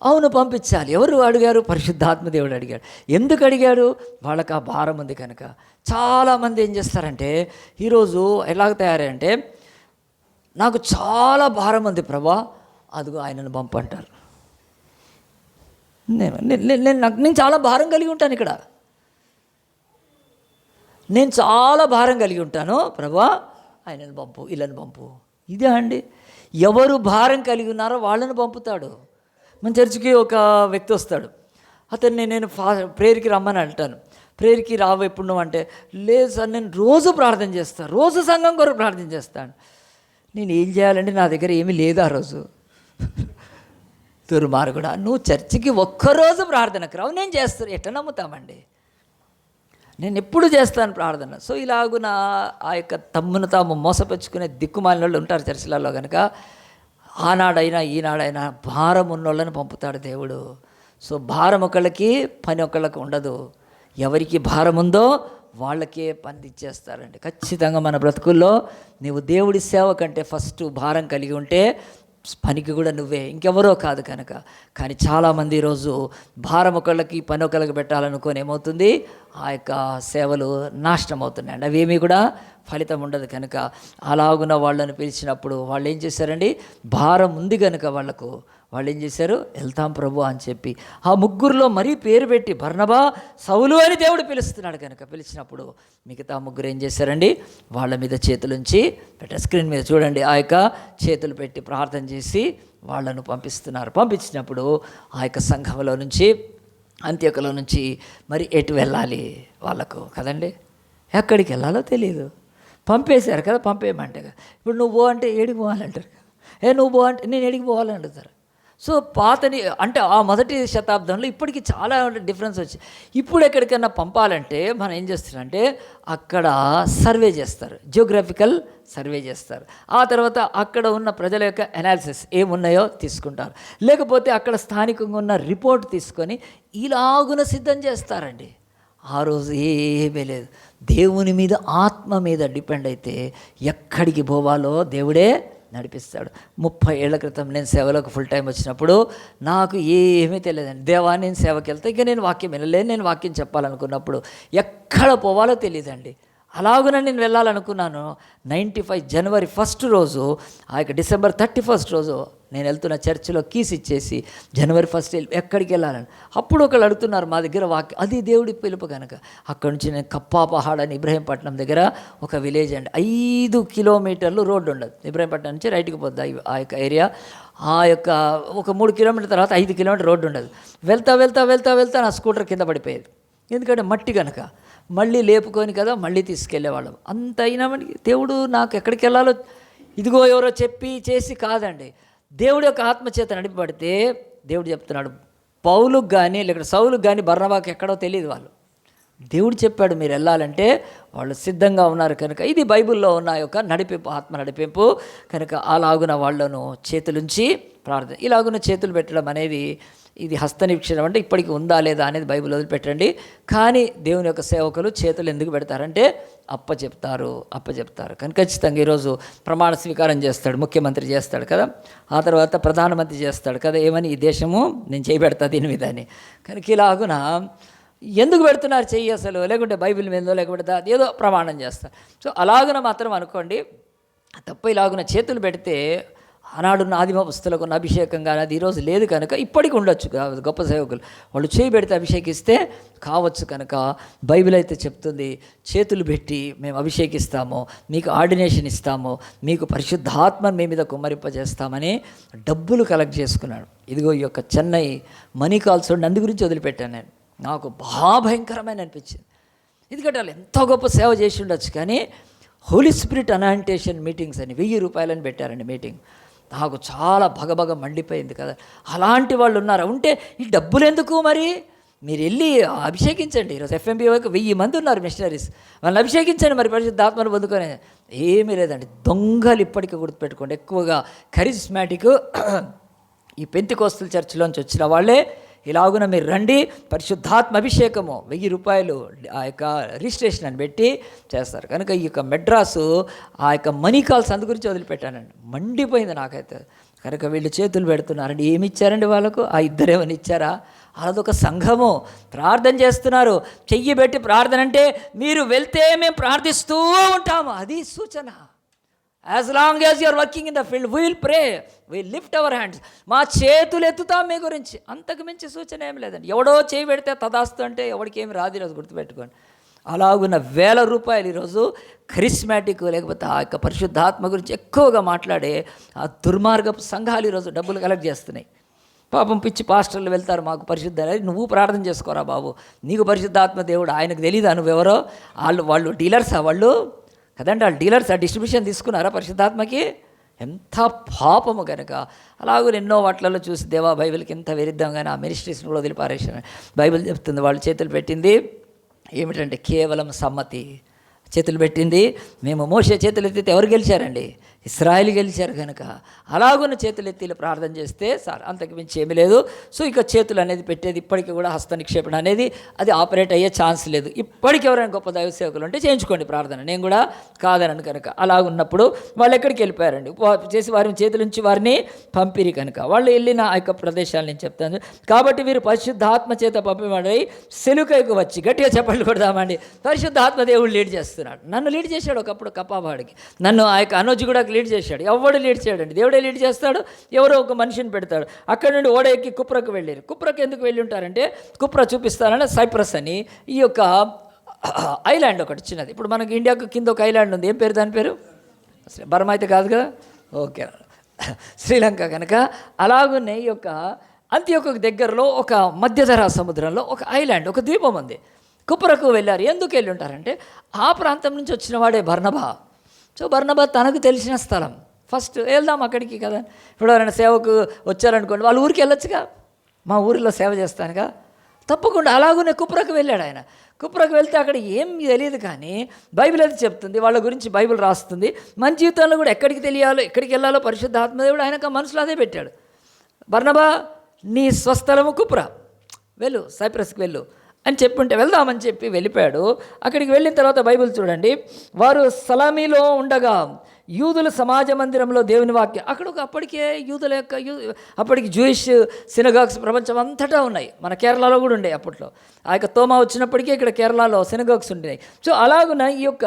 అవును, పంపించాలి. ఎవరు అడిగారు? పరిశుద్ధాత్మ దేవుడు అడిగాడు. ఎందుకు అడిగాడు? వాళ్ళకి ఆ భారం ఉంది కనుక. చాలామంది ఏం చేస్తారంటే ఈరోజు ఎలాగ తయారంటే, నాకు చాలా భారం ఉంది ప్రభా, అదిగో ఆయనను పంపంటారు. నేను చాలా భారం కలిగి ఉంటాను ఇక్కడ, నేను చాలా భారం కలిగి ఉంటాను ప్రభా, ఆయనను పంపు, ఇళ్ళని పంపు. ఇదే అండి, ఎవరు భారం కలిగి ఉన్నారో వాళ్ళని పంపుతాడు. మన చర్చికి ఒక వ్యక్తి వస్తాడు, అతన్ని నేను ప్రేయర్కి రమ్మని అంటాను. ప్రేయర్కి రావు ఎప్పుడు నువ్వు అంటే, లేదు సార్ నేను రోజు ప్రార్థన చేస్తాను, రోజు సంఘం కొరకు ప్రార్థన చేస్తాను. నేను ఏం చేయాలంటే నా దగ్గర ఏమీ లేదు ఆ రోజు. దుర్మార్గుడా, నువ్వు చర్చికి ఒక్కరోజు ప్రార్థనకు రావు, నేను చేస్తాను. ఎట్లా నమ్ముతామండి? నేను ఎప్పుడు చేస్తాను ప్రార్థన. సో ఇలాగున ఆ యొక్క తమ్మును తాము మోసపరుచుకునే దిక్కుమాలిన వాళ్ళు ఉంటారు చర్చిలలో. కనుక ఆనాడైనా ఈనాడైనా భారం ఉన్నోళ్ళని పంపుతాడు దేవుడు. సో భారం ఒకళ్ళకి, పని ఒకళ్ళకి ఉండదు. ఎవరికి భారం ఉందో వాళ్ళకే పని ఇచ్చేస్తారండి. ఖచ్చితంగా మన బ్రతుకుల్లో నీవు దేవుడి సేవ కంటే ఫస్ట్ భారం కలిగి ఉంటే పనికి కూడా నువ్వే, ఇంకెవరో కాదు కనుక. కానీ చాలామంది ఈరోజు భారం ఒకళ్ళకి, పని ఒకళ్ళకి పెట్టాలనుకొని ఏమవుతుంది, ఆ యొక్క సేవలు నాశనం అవుతున్నాయండి. అవేమీ కూడా ఫలితం ఉండదు. కనుక అలాగున్న వాళ్ళని పిలిచినప్పుడు వాళ్ళు ఏం చేశారండి, భారం ఉంది కనుక వాళ్ళు ఏం చేశారు, వెళ్తాం ప్రభు అని చెప్పి ఆ ముగ్గురులో మరీ పేరు పెట్టి బర్నబా, సౌలు అని దేవుడు పిలుస్తున్నాడు కనుక పిలిచినప్పుడు మిగతా ముగ్గురు ఏం చేశారండి, వాళ్ళ మీద చేతులుంచి స్క్రీన్ మీద చూడండి, ఆ యొక్క చేతులు పెట్టి ప్రార్థన చేసి వాళ్ళను పంపిస్తున్నారు. పంపించినప్పుడు ఆ యొక్క సంఘంలో నుంచి, అంత్యొకలో నుంచి మరి ఎటు వెళ్ళాలి వాళ్ళకు కదండి, ఎక్కడికి వెళ్ళాలో తెలియదు. పంపేశారు కదా, పంపేయమంటే ఇప్పుడు నువ్వు అంటే ఏడికి పోవాలంటారు, నువ్వు పో అంటే నేను ఏడికి పోవాలని అడుగుతారు. సో పాతని అంటే ఆ మొదటి శతాబ్దంలో ఇప్పటికి చాలా డిఫరెన్స్ వచ్చి, ఇప్పుడు ఎక్కడికైనా పంపాలంటే మనం ఏం చేస్తారంటే అక్కడ సర్వే చేస్తారు, జియోగ్రఫికల్ సర్వే చేస్తారు. ఆ తర్వాత అక్కడ ఉన్న ప్రజల యొక్క అనాలిసిస్ ఏమున్నాయో తీసుకుంటారు, లేకపోతే అక్కడ స్థానికంగా ఉన్న రిపోర్ట్ తీసుకొని ఇలాగున సిద్ధం చేస్తారండి. ఆ రోజు ఏమీ లేదు, దేవుని మీద, ఆత్మ మీద డిపెండ్ అయితే ఎక్కడికి పోవాలో దేవుడే నడిపిస్తాడు. 30 ఏళ్ల క్రితం నేను సేవలోకి ఫుల్ టైం వచ్చినప్పుడు నాకు ఏమీ తెలియదండి. దేవా నేను సేవకి వెళ్తే ఇక నేను వాక్యం వినలేను, నేను వాక్యం చెప్పాలనుకున్నప్పుడు ఎక్కడ పోవాలో తెలియదండి. అలాగున నేను వెళ్ళాలనుకున్నాను. 95 జనవరి 1 రోజు, ఆ యొక్క డిసెంబర్ 31 రోజు నేను వెళ్తున్న చర్చిలో కీస్ ఇచ్చేసి జనవరి 1 ఎక్కడికి వెళ్ళాలని అప్పుడు ఒకళ్ళు అడుగుతున్నారు మా దగ్గర వాక్యం, అది దేవుడి పిలుపు కనుక. అక్కడ నుంచి నేను కప్పా పహాడ్ అని ఇబ్రహీంపట్నం దగ్గర ఒక విలేజ్ అండి, 5 కిలోమీటర్లు రోడ్డు ఉండదు. ఇబ్రహీంపట్నం నుంచి రైట్కి పోద్ది ఆ యొక్క ఏరియా. ఆ యొక్క ఒక 3 కిలోమీటర్ తర్వాత 5 కిలోమీటర్ రోడ్డు ఉండదు. వెళ్తా వెళ్తా వెళ్తా వెళ్తా నా స్కూటర్ కింద పడిపోయేది, ఎందుకంటే మట్టి కనుక. మళ్ళీ లేపుకొని కదా మళ్ళీ తీసుకెళ్ళేవాళ్ళం. అంత అయినా దేవుడు నాకు ఎక్కడికి వెళ్ళాలో ఇదిగో ఎవరో చెప్పి చేసి కాదండి. దేవుడి యొక్క ఆత్మచేత నడిపబడితే దేవుడు చెప్తున్నాడు, పౌలుకు కానీ లేకపోతే సౌలుకు కానీ బర్నబాకి ఎక్కడో తెలియదు, వాళ్ళు దేవుడు చెప్పాడు మీరు వెళ్ళాలంటే వాళ్ళు సిద్ధంగా ఉన్నారు. కనుక ఇది బైబిల్లో ఉన్న యొక్క నడిపింపు, ఆత్మ నడిపింపు. కనుక అలాగున వాళ్ళను చేతులుంచి ప్రార్థన, ఇలాగున చేతులు పెట్టడం అనేది ఇది హస్తనిక్షేపం అంటే ఇప్పటికి ఉందా లేదా అనేది బైబిల్ వదిలిపెట్టండి. కానీ దేవుని యొక్క సేవకులు చేతులు ఎందుకు పెడతారంటే అప్పచెప్తారు. కనుక ఖచ్చితంగా ఈరోజు ప్రమాణ స్వీకారం చేస్తాడు, ముఖ్యమంత్రి చేస్తాడు కదా, ఆ తర్వాత ప్రధానమంత్రి చేస్తాడు కదా, ఏమని ఈ దేశము నేను చేయబెడతా దీని మీద అని. కనుక ఇలాగున ఎందుకు పెడుతున్నారు చెయ్యి అసలు, లేకుంటే బైబిల్ మీదో లేకపోతే ఏదో ప్రమాణం చేస్తారు. సో అలాగున మాత్రం అనుకోండి తప్ప ఇలాగున చేతులు పెడితే ఆనాడున్న ఆదిమ పుస్తలకు ఉన్న అభిషేకం కానీ అది ఈరోజు లేదు కనుక ఇప్పటికి ఉండొచ్చు. గొప్ప సేవకులు వాళ్ళు చేయి పెడితే అభిషేకిస్తే కావచ్చు. కనుక బైబిల్ అయితే చెప్తుంది చేతులు పెట్టి మేము అభిషేకిస్తాము, మీకు ఆర్డినేషన్ ఇస్తాము, మీకు పరిశుద్ధాత్మను మీ మీద కుమ్మరింపజేస్తామని డబ్బులు కలెక్ట్ చేసుకున్నాడు. ఇదిగో ఈ యొక్క చెన్నై మనీ కాల్స్ అందు గురించి వదిలిపెట్టాను నేను. నాకు బాగా భయంకరమైన అనిపించింది. ఎందుకంటే వాళ్ళు ఎంతో గొప్ప సేవ చేసి ఉండొచ్చు, కానీ హోలీ స్పిరిట్ అనాయింటేషన్ మీటింగ్స్ అని 1000 రూపాయలని పెట్టారండి మీటింగ్. నాకు చాలా భగభగ మండిపోయింది కదా. అలాంటి వాళ్ళు ఉన్నారు. ఉంటే ఈ డబ్బులు ఎందుకు మరి, మీరు వెళ్ళి అభిషేకించండి. ఈరోజు FMB 1000 మంది ఉన్నారు మిషనరీస్, వాళ్ళని అభిషేకించండి మరి పరిశుద్ధాత్మను పొందుకొని. ఏమీ లేదండి, దొంగలు ఇప్పటికీ గుర్తుపెట్టుకోండి. ఎక్కువగా కరిస్మాటిక్ ఈ పెంతెకోస్తల్ చర్చిలోంచి వచ్చిన వాళ్ళే ఇలాగున మీరు రండి, పరిశుద్ధాత్మ అభిషేకము 1000 రూపాయలు ఆ యొక్క రిజిస్ట్రేషన్ అని పెట్టి చేస్తారు. కనుక ఈ యొక్క మెడ్రాసు ఆ యొక్క మనీ కాల్స్ అందు గురించి వదిలిపెట్టానండి. మండిపోయింది నాకైతే. కనుక వీళ్ళు చేతులు పెడుతున్నారండి. ఏమి ఇచ్చారండి వాళ్ళకు? ఆ ఇద్దరేమని ఇచ్చారా? అదొక సంఘము ప్రార్థన చేస్తున్నారు. చెయ్యి పెట్టి ప్రార్థన అంటే మీరు వెళ్తే మేము ప్రార్థిస్తూ ఉంటాము, అది సూచన. As long as you're working in the field we will pray, we lift our hands, మా చేతులు ఎత్తుతాం మీ గురించి. అంతకు మించి సూచన ఏం లేదండి. ఎవడో చేయి పెడితే తదాస్తు అంటే ఎవరికి ఏమి రాదు. ఈరోజు గుర్తుపెట్టుకోండి. అలాగున్న 1000 రూపాయలు ఈరోజు కరిస్మాటిక్ లేకపోతే ఆ యొక్క పరిశుద్ధాత్మ గురించి ఎక్కువగా మాట్లాడే ఆ దుర్మార్గపు సంఘాలు ఈరోజు డబ్బులు కలెక్ట్ చేస్తున్నాయి. పాపం పిచ్చి పాస్టర్లు వెళ్తారు, మాకు పరిశుద్ధ, నువ్వు ప్రార్థన చేసుకోరా బాబు, నీకు పరిశుద్ధాత్మ దేవుడు ఆయనకు తెలీదా నువ్వెవరో? వాళ్ళు డీలర్సా వాళ్ళు కదండి, వాళ్ళు డీలర్స్. ఆ డిస్ట్రిబ్యూషన్ తీసుకున్నారా పరిశుద్ధాత్మకి? ఎంత పాపము. కనుక అలాగే ఎన్నో వాటిలలో చూసి దేవా బైబిల్కి ఎంత విరుద్ధంగానే ఆ మినిస్ట్రీస్ని కూడా వదిలిపారేసాను. బైబిల్ చెప్తుంది వాళ్ళు చేతులు పెట్టింది ఏమిటంటే కేవలం సమ్మతి. చేతులు పెట్టింది మేము మోషే చేతులు ఎత్తితే ఎవరు గెలిచారండి? ఇశ్రాయేలు గెలిచారు. కనుక అలాగున్న చేతులు ఎత్తి ప్రార్థన చేస్తే సార్, అంతకు మించి ఏమీ లేదు. సో ఇక చేతులు అనేది పెట్టేది ఇప్పటికీ కూడా హస్త నిక్షేపణ అనేది అది ఆపరేట్ అయ్యే ఛాన్స్ లేదు. ఇప్పటికి ఎవరైనా గొప్ప దైవ సేవకులు ఉంటే చేయించుకోండి ప్రార్థన, నేను కూడా కాదనను. కనుక అలాగున్నప్పుడు వాళ్ళు ఎక్కడికి వెళ్ళిపోయారండి? చేసి వారిని చేతుల నుంచి వారిని పంపిరి. కనుక వాళ్ళు వెళ్ళిన ఆ యొక్క ప్రదేశాలు నేను చెప్తాను. కాబట్టి వీరు పరిశుద్ధాత్మ చేత పంపిబడి సెలుకైకు వచ్చి, గట్టిగా చెప్పలు కొడదామండి, పరిశుద్ధాత్మ దేవుడు లీడ్ చేస్తున్నాడు. నన్ను లీడ్ చేశాడు ఒకప్పుడు కప్పాబాడికి, నన్ను ఆ యొక్క అనోజు కూడా లీడ్ చేశాడు. ఎవడు లీడ్ చేయడండి, దేవుడే లీడ్ చేస్తాడు. ఎవరో ఒక మనిషిని పెడతాడు. అక్కడ నుండి ఓడ ఎక్కి కుప్రకు వెళ్ళారు. కుప్రకు ఎందుకు వెళ్ళి ఉంటారంటే కుప్ర చూపిస్తారని సైప్రస్ అని ఈ యొక్క ఐలాండ్ ఒకటి చిన్నది. ఇప్పుడు మనకి ఇండియాకు కింద ఒక ఐలాండ్ ఉంది, ఏం పేరు దాని పేరు? బర్మా అయితే కాదు కదా, ఓకే, శ్రీలంక. కనుక అలాగునే ఈ యొక్క అంత్యోకు దగ్గరలో ఒక మధ్యధరా సముద్రంలో ఒక ఐలాండ్, ఒక ద్వీపం ఉంది. కుప్రకు వెళ్ళారు. ఎందుకు వెళ్ళి ఉంటారంటే ఆ ప్రాంతం నుంచి వచ్చిన వాడే బర్నబా. సో బర్నబా తనకు తెలిసిన స్థలం, ఫస్ట్ వెళ్దాం అక్కడికి కదా. ఇప్పుడు ఎవరైనా సేవకు వచ్చారనుకోండి, వాళ్ళ ఊరికి వెళ్ళొచ్చుగా, మా ఊరిలో సేవ చేస్తానుగా, తప్పకుండా. అలాగనే కుప్రకు వెళ్ళాడు ఆయన. కుప్రకు వెళ్తే అక్కడ ఏం తెలియదు, కానీ బైబిల్ అది చెప్తుంది, వాళ్ళ గురించి బైబిల్ రాస్తుంది. మన జీవితంలో కూడా ఎక్కడికి తెలియాలో, ఎక్కడికి వెళ్ళాలో పరిశుద్ధాత్మదేవుడు ఆయనకు మనసులో అదే పెట్టాడు. బర్నబా నీ స్వస్థలము కుప్ర, వెళ్ళు, సైప్రస్కి వెళ్ళు అని చెప్పుంటే వెళ్దామని చెప్పి వెళ్ళిపోయాడు. అక్కడికి వెళ్ళిన తర్వాత బైబిల్ చూడండి, వారు సలామీలో ఉండగా యూదుల సమాజ మందిరంలో దేవుని వాక్యం, అక్కడ అప్పటికే యూదుల యొక్క అప్పటికి జూయిష్ సినగాగ్స్ ప్రపంచం అంతటా ఉన్నాయి. మన కేరళలో కూడా ఉండే అప్పట్లో. ఆ యొక్క తోమా వచ్చినప్పటికీ ఇక్కడ కేరళలో సినగాగ్స్ ఉండినాయి. సో అలాగున ఈ యొక్క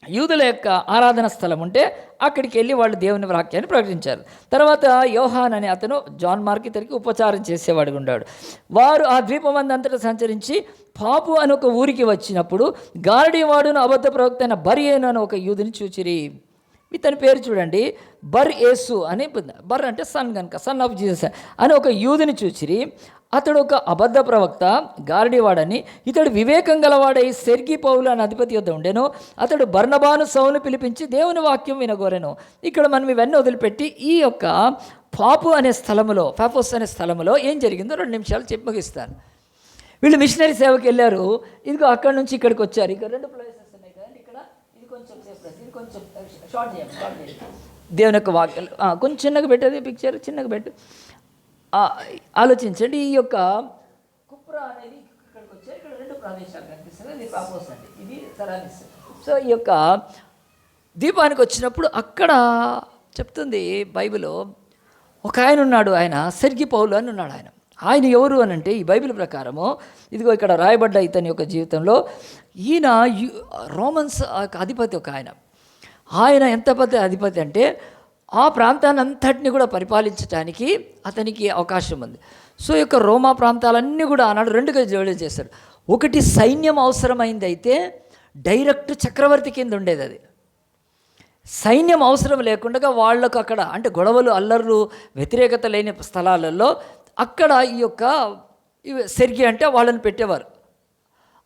యూదుల యొక్క ఆరాధన స్థలం ఉంటే అక్కడికి వెళ్ళి వాళ్ళు దేవుని వాక్యాన్ని ప్రకటించారు. తర్వాత యోహాన్ అనే అతను జాన్ మార్క్ ఇతనికి ఉపచారం చేసేవాడు ఉన్నాడు. వారు ఆ ద్వీపం అంతటా సంచరించి పాపు అని ఒక ఊరికి వచ్చినప్పుడు గారడీవాడును అబద్ధ ప్రవక్త అయిన బర్యేను అని ఒక యూదుని చూచిరి. ఇతని పేరు చూడండి, బర్ యేసు అని, బర్ అంటే సన్ కనుక, సన్ ఆఫ్ జీసస్ అని ఒక యూదుని చూచిరి. అతడు ఒక అబద్ధ ప్రవక్త, గారడివాడని. ఇతడు వివేకం గలవాడై సెర్గి పౌలు అని అధిపతి వద్ద ఉండెను. అతడు బర్నబాను సౌలును పిలిపించి దేవుని వాక్యం వినగోరెను. ఇక్కడ మనం ఇవన్నీ వదిలిపెట్టి ఈ యొక్క పాఫోస్ అనే స్థలములో ఏం జరిగిందో 2 నిమిషాలు చెప్పి ముగిస్తాను. వీళ్ళు మిషనరీ సేవకి వెళ్ళారు. ఇదిగో అక్కడ నుంచి ఇక్కడికి వచ్చారు. ఇక్కడ 2 ప్లేసెస్ ఉన్నాయి కదండి. ఇక్కడ ఇది కొంచెం ఇది కొంచెం షార్ట్ చేయండి. దేవుని యొక్క వాక్యాలు కొంచెం చిన్నగా పెట్టేది పిక్చర్ చిన్నగా పెట్టు. ఆలోచించండి. ఈ యొక్క కుప్రా అనేది ఇక్కడికి వచ్చారు. ఇక్కడ 2 ప్రదేశాలు కనిపిస్తుంది. ఇది పాఫోస్ అండి, ఇది సరానిస్. సో ఈ యొక్క దీపానికి వచ్చినప్పుడు అక్కడ చెప్తుంది బైబిల్, ఒక ఆయన ఉన్నాడు, ఆయన సెర్గి పౌలు అని ఉన్నాడు. ఆయన ఎవరు అని అంటే ఈ బైబిల్ ప్రకారము ఇదిగో ఇక్కడ రాయబడ్డ ఇతని యొక్క జీవితంలో ఈయన రోమన్స్ అధిపతి ఒక ఆయన ఎంత పెద్ద అధిపతి అంటే ఆ ప్రాంతాన్ని అంతటిని కూడా పరిపాలించడానికి అతనికి అవకాశం ఉంది. సో ఈ యొక్క రోమా ప్రాంతాలన్నీ కూడా ఆనాడు 2గా జోడీ చేశాడు. ఒకటి సైన్యం అవసరమైంది అయితే డైరెక్ట్ చక్రవర్తి కింద ఉండేది. అది సైన్యం అవసరం లేకుండా వాళ్ళకు అక్కడ అంటే గొడవలు అల్లర్లు వ్యతిరేకత లేని స్థలాలలో అక్కడ ఈ యొక్క సెర్గి అంటే వాళ్ళని పెట్టేవారు.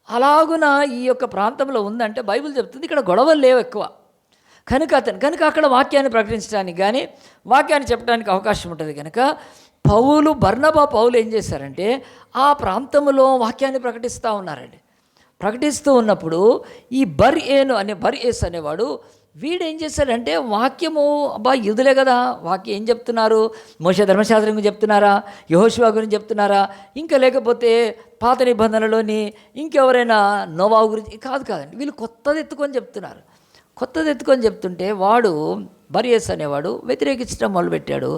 అలాగున ఈ యొక్క ప్రాంతంలో ఉందంటే బైబిల్ చెప్తుంది ఇక్కడ గొడవలు లేవు ఎక్కువ. కనుక అక్కడ వాక్యాన్ని ప్రకటించడానికి కానీ వాక్యాన్ని చెప్పడానికి అవకాశం ఉంటుంది. కనుక బర్నబా పౌలు ఏం చేశారంటే ఆ ప్రాంతంలో వాక్యాన్ని ప్రకటిస్తూ ఉన్నారండి. ప్రకటిస్తూ ఉన్నప్పుడు ఈ బర్యేస్ అనేవాడు వీడేం చేశాడంటే వాక్యము యూదులే కదా, వాక్యం ఏం చెప్తున్నారు, మోషే ధర్మశాస్త్రం గురించి చెప్తున్నారా, యెహోషువ గురించి చెప్తున్నారా, ఇంకా లేకపోతే పాత నిబంధనలోని ఇంకెవరైనా నోవా గురించి కాదండి. వీళ్ళు కొత్తది ఎత్తుకొని చెప్తుంటే వాడు బర్యేస్ అనేవాడు వ్యతిరేకించడం మొదలుపెట్టాడు.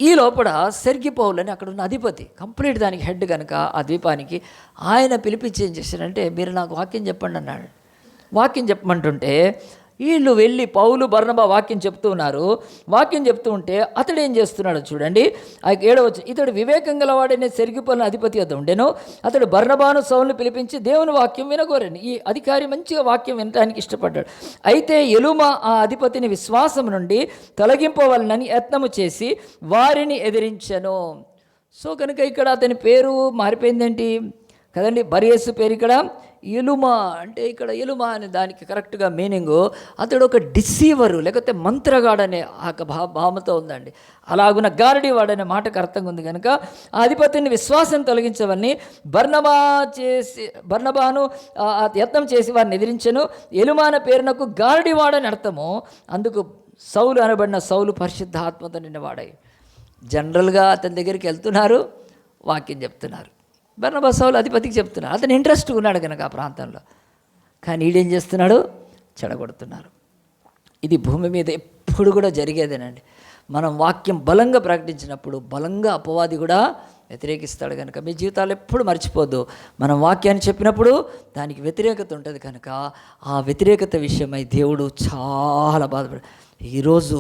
ఈ లోపల సెర్గి పౌలు అని అక్కడ ఉన్న అధిపతి, కంప్లీట్ దానికి హెడ్ కనుక ఆ ద్వీపానికి, ఆయన పిలిపించి ఏం చేశారంటే మీరు నాకు వాక్యం చెప్పండి అన్నాడు. వాక్యం చెప్పమంటుంటే వీళ్ళు వెళ్ళి పౌలు బర్నబా వాక్యం చెప్తూ ఉన్నారు. వాక్యం చెప్తూ ఉంటే అతడు ఏం చేస్తున్నాడో చూడండి. 7వ ఇతడు వివేకం గలవాడనే సెర్గి పౌలు అధిపతి వద్ద ఉండెను. అతడు బర్నబాను సౌలును పిలిపించి దేవుని వాక్యం వినగోరని. ఈ అధికారి మంచిగా వాక్యం వినడానికి ఇష్టపడ్డాడు. అయితే ఎలుమ ఆ అధిపతిని విశ్వాసం నుండి తొలగింపవలనని యత్నము చేసి వారిని ఎదిరించెను. సో కనుక ఇక్కడ అతని పేరు మారిపోయిందేంటి కదండి, బర్యేసు పేరు ఇక్కడ ఎలుమా అంటే ఇక్కడ ఎలుమా అనే దానికి కరెక్ట్గా మీనింగు అతడు ఒక డిసీవరు లేకపోతే మంత్రగాడనే భావనతో ఉందండి. అలాగున గారడివాడనే మాటకు అర్థంగా ఉంది. కనుక ఆ అధిపతిని విశ్వాసం తొలగించవని బర్నబాను యత్నం చేసి వారిని ఎదిరించెను. ఎలుమాన పేరునకు గారడివాడని అర్థము. అందుకు సౌలు అనబడిన సౌలు పరిశుద్ధాత్మతో నిన్నవాడై. జనరల్గా అతని దగ్గరికి వెళ్తున్నారు, వాక్యం చెప్తున్నారు. బర్నబా సౌలు అధిపతికి చెప్తున్నారు. అతను ఇంట్రెస్ట్గా ఉన్నాడు కనుక ఆ ప్రాంతంలో. కానీ ఈడేం చేస్తున్నాడు, చెడగొడుతున్నారు. ఇది భూమి మీద ఎప్పుడు కూడా జరిగేదేనండి. మనం వాక్యం బలంగా ప్రకటించినప్పుడు బలంగా అపవాది కూడా వ్యతిరేకిస్తాడు. కనుక మీ జీవితాలు ఎప్పుడు మర్చిపోద్దు, మనం వాక్యాన్ని చెప్పినప్పుడు దానికి వ్యతిరేకత ఉంటుంది. కనుక ఆ వ్యతిరేకత విషయమై దేవుడు చాలా బాధపడు. ఈరోజు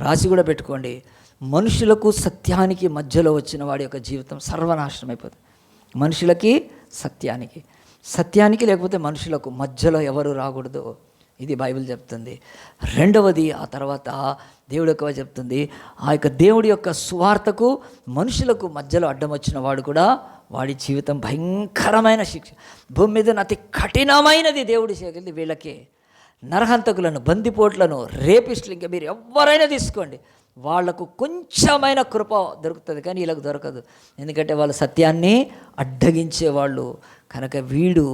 రాసి కూడా పెట్టుకోండి, మనుషులకు సత్యానికి మధ్యలో వచ్చిన వాడి యొక్క జీవితం సర్వనాశనం అయిపోతుంది. మనుషులకి సత్యానికి లేకపోతే మనుషులకు మధ్యలో ఎవరు రాకూడదు. ఇది బైబిల్ చెప్తుంది. 2వది ఆ తర్వాత దేవుడు ఎక్కువ చెప్తుంది, ఆ యొక్క దేవుడి యొక్క సువార్తకు మనుషులకు మధ్యలో అడ్డం వచ్చిన వాడు కూడా వాడి జీవితం భయంకరమైన శిక్ష. భూమి మీద అతి కఠినమైనది దేవుడి చేయాలి వీళ్ళకే. నరహంతకులను, బందిపోట్లను, రేపిస్టులు, ఇంకా మీరు ఎవరైనా తీసుకోండి, వాళ్లకు కొంచెమైన కృప దొరుకుతుంది కానీ వీళ్ళకు దొరకదు. ఎందుకంటే వాళ్ళు సత్యాన్ని అడ్డగించేవాళ్ళు. కనుక వీడు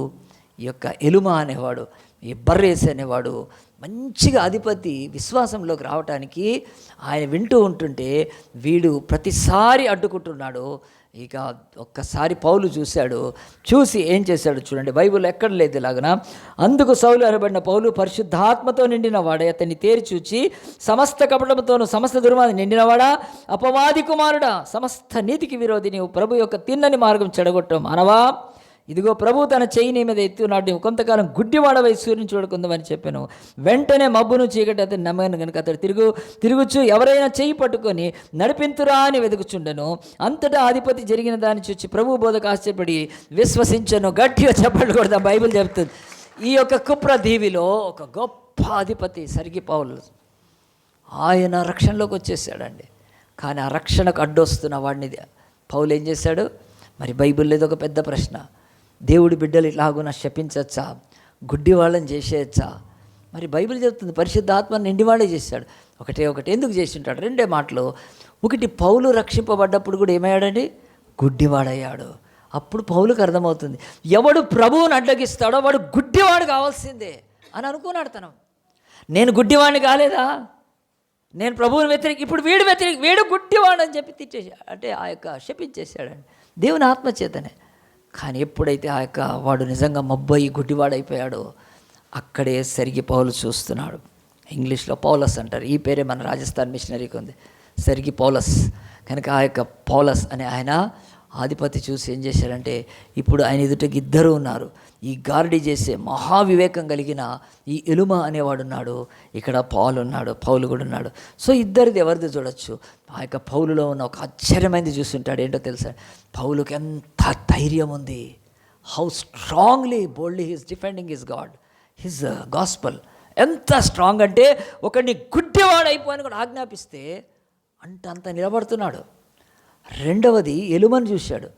ఈ యొక్క ఎలుమ అనేవాడు, ఈ బర్రేస్ అనేవాడు మంచిగా అధిపతి విశ్వాసంలోకి రావటానికి ఆయన వింటూ ఉంటుంటే వీడు ప్రతిసారి అడ్డుకుంటున్నాడు. ఇక ఒక్కసారి పౌలు చూసి ఏం చేశాడు చూడండి. బైబిల్ ఎక్కడ లేదు ఇలాగన. అందుకు సౌలు అనబడిన పౌలు పరిశుద్ధాత్మతో నిండిన వాడే అతన్ని తేరి చూచి, సమస్త కపటముతోను సమస్త దుర్మార్గం నిండినవాడా, అపవాది కుమారుడా, సమస్త నీతికి విరోధి, నీవు ప్రభు యొక్క తిన్నని మార్గం చెడగొట్టం అనవా? ఇదిగో ప్రభు తన చెయ్యి నీ మీద ఎత్తున్నాడు, నీవు కొంతకాలం గుడ్డివాడవై సూర్యుని చూడకుందామని చెప్పాను. వెంటనే మబ్బును చీకటి అతను నమ్మను కనుక అతడు తిరుగుచు ఎవరైనా చెయ్యి పట్టుకొని నడిపింతురా అని వెతుకుచుండెను. అంతటా అధిపతి జరిగిన దాన్ని చూచి ప్రభు బోధకు ఆశ్చర్యపడి విశ్వసించను. గట్టిగా చెప్పండి కూడా బైబిల్ చెప్తుంది. ఈ యొక్క కుప్ర దీవిలో ఒక గొప్ప అధిపతి సెర్గి పౌలు, ఆయన రక్షణలోకి వచ్చేసాడండి. కానీ ఆ రక్షణకు అడ్డొస్తున్న వాడిని పౌలు ఏం చేశాడు, మరి బైబిల్లో ఇది ఒక పెద్ద ప్రశ్న. దేవుడి బిడ్డలు ఇలాగున శపించచ్చా, గుడ్డి వాళ్ళని చేసేయచ్చా? మరి బైబిల్ చెప్తుంది పరిశుద్ధాత్మ నిండివాడే చేశాడు. ఒకటి ఎందుకు చేసి ఉంటాడు? 2 మాటలు. ఒకటి, పౌలు రక్షింపబడ్డప్పుడు కూడా ఏమయ్యాడండి? గుడ్డివాడయ్యాడు. అప్పుడు పౌలుకు అర్థమవుతుంది, ఎవడు ప్రభువుని అడ్డగిస్తాడో వాడు గుడ్డివాడు కావాల్సిందే అని అనుకున్నాడు తను. నేను గుడ్డివాడిని కాలేదా, నేను ప్రభువుని ఇప్పుడు వీడు గుడ్డివాడు అని చెప్పి తిట్టేశాడు, అంటే ఆ యొక్క శపించేశాడండి దేవుని ఆత్మచేతనే. కానీ ఎప్పుడైతే ఆ యొక్క వాడు నిజంగా మబ్బయి గుడ్డివాడైపోయాడో అక్కడే సరిగి పౌలు చూస్తున్నాడు. ఇంగ్లీష్లో పౌలస్ అంటారు. ఈ పేరే మన రాజస్థాన్ మిషనరీకి ఉంది, సరిగి పౌలస్. కనుక ఆ యొక్క పౌలస్ అనే ఆయన ఆధిపత్య చూసి ఏం చేశారంటే, ఇప్పుడు ఆయన ఎదుటకి 2 ఉన్నారు. ఈ గార్డీ చేసే మహావివేకం కలిగిన ఈ ఎలుమ అనేవాడు ఉన్నాడు, ఇక్కడ పౌలు కూడా ఉన్నాడు. సో ఇద్దరిది ఎవరిది చూడొచ్చు. ఆ యొక్క పౌలులో ఉన్న ఒక ఆశ్చర్యమైనది చూస్తుంటాడు. ఏంటో తెలుసా? పౌలుకి ఎంత ధైర్యం ఉంది, how strongly boldly he's defending his God, his gospel. ఎంత స్ట్రాంగ్ అంటే ఒకడిని గుడ్డివాడు అయిపోయిన కూడా ఆజ్ఞాపిస్తే అంత నిలబడుతున్నాడు. రెండవది, ఎలుమని చూశాడు.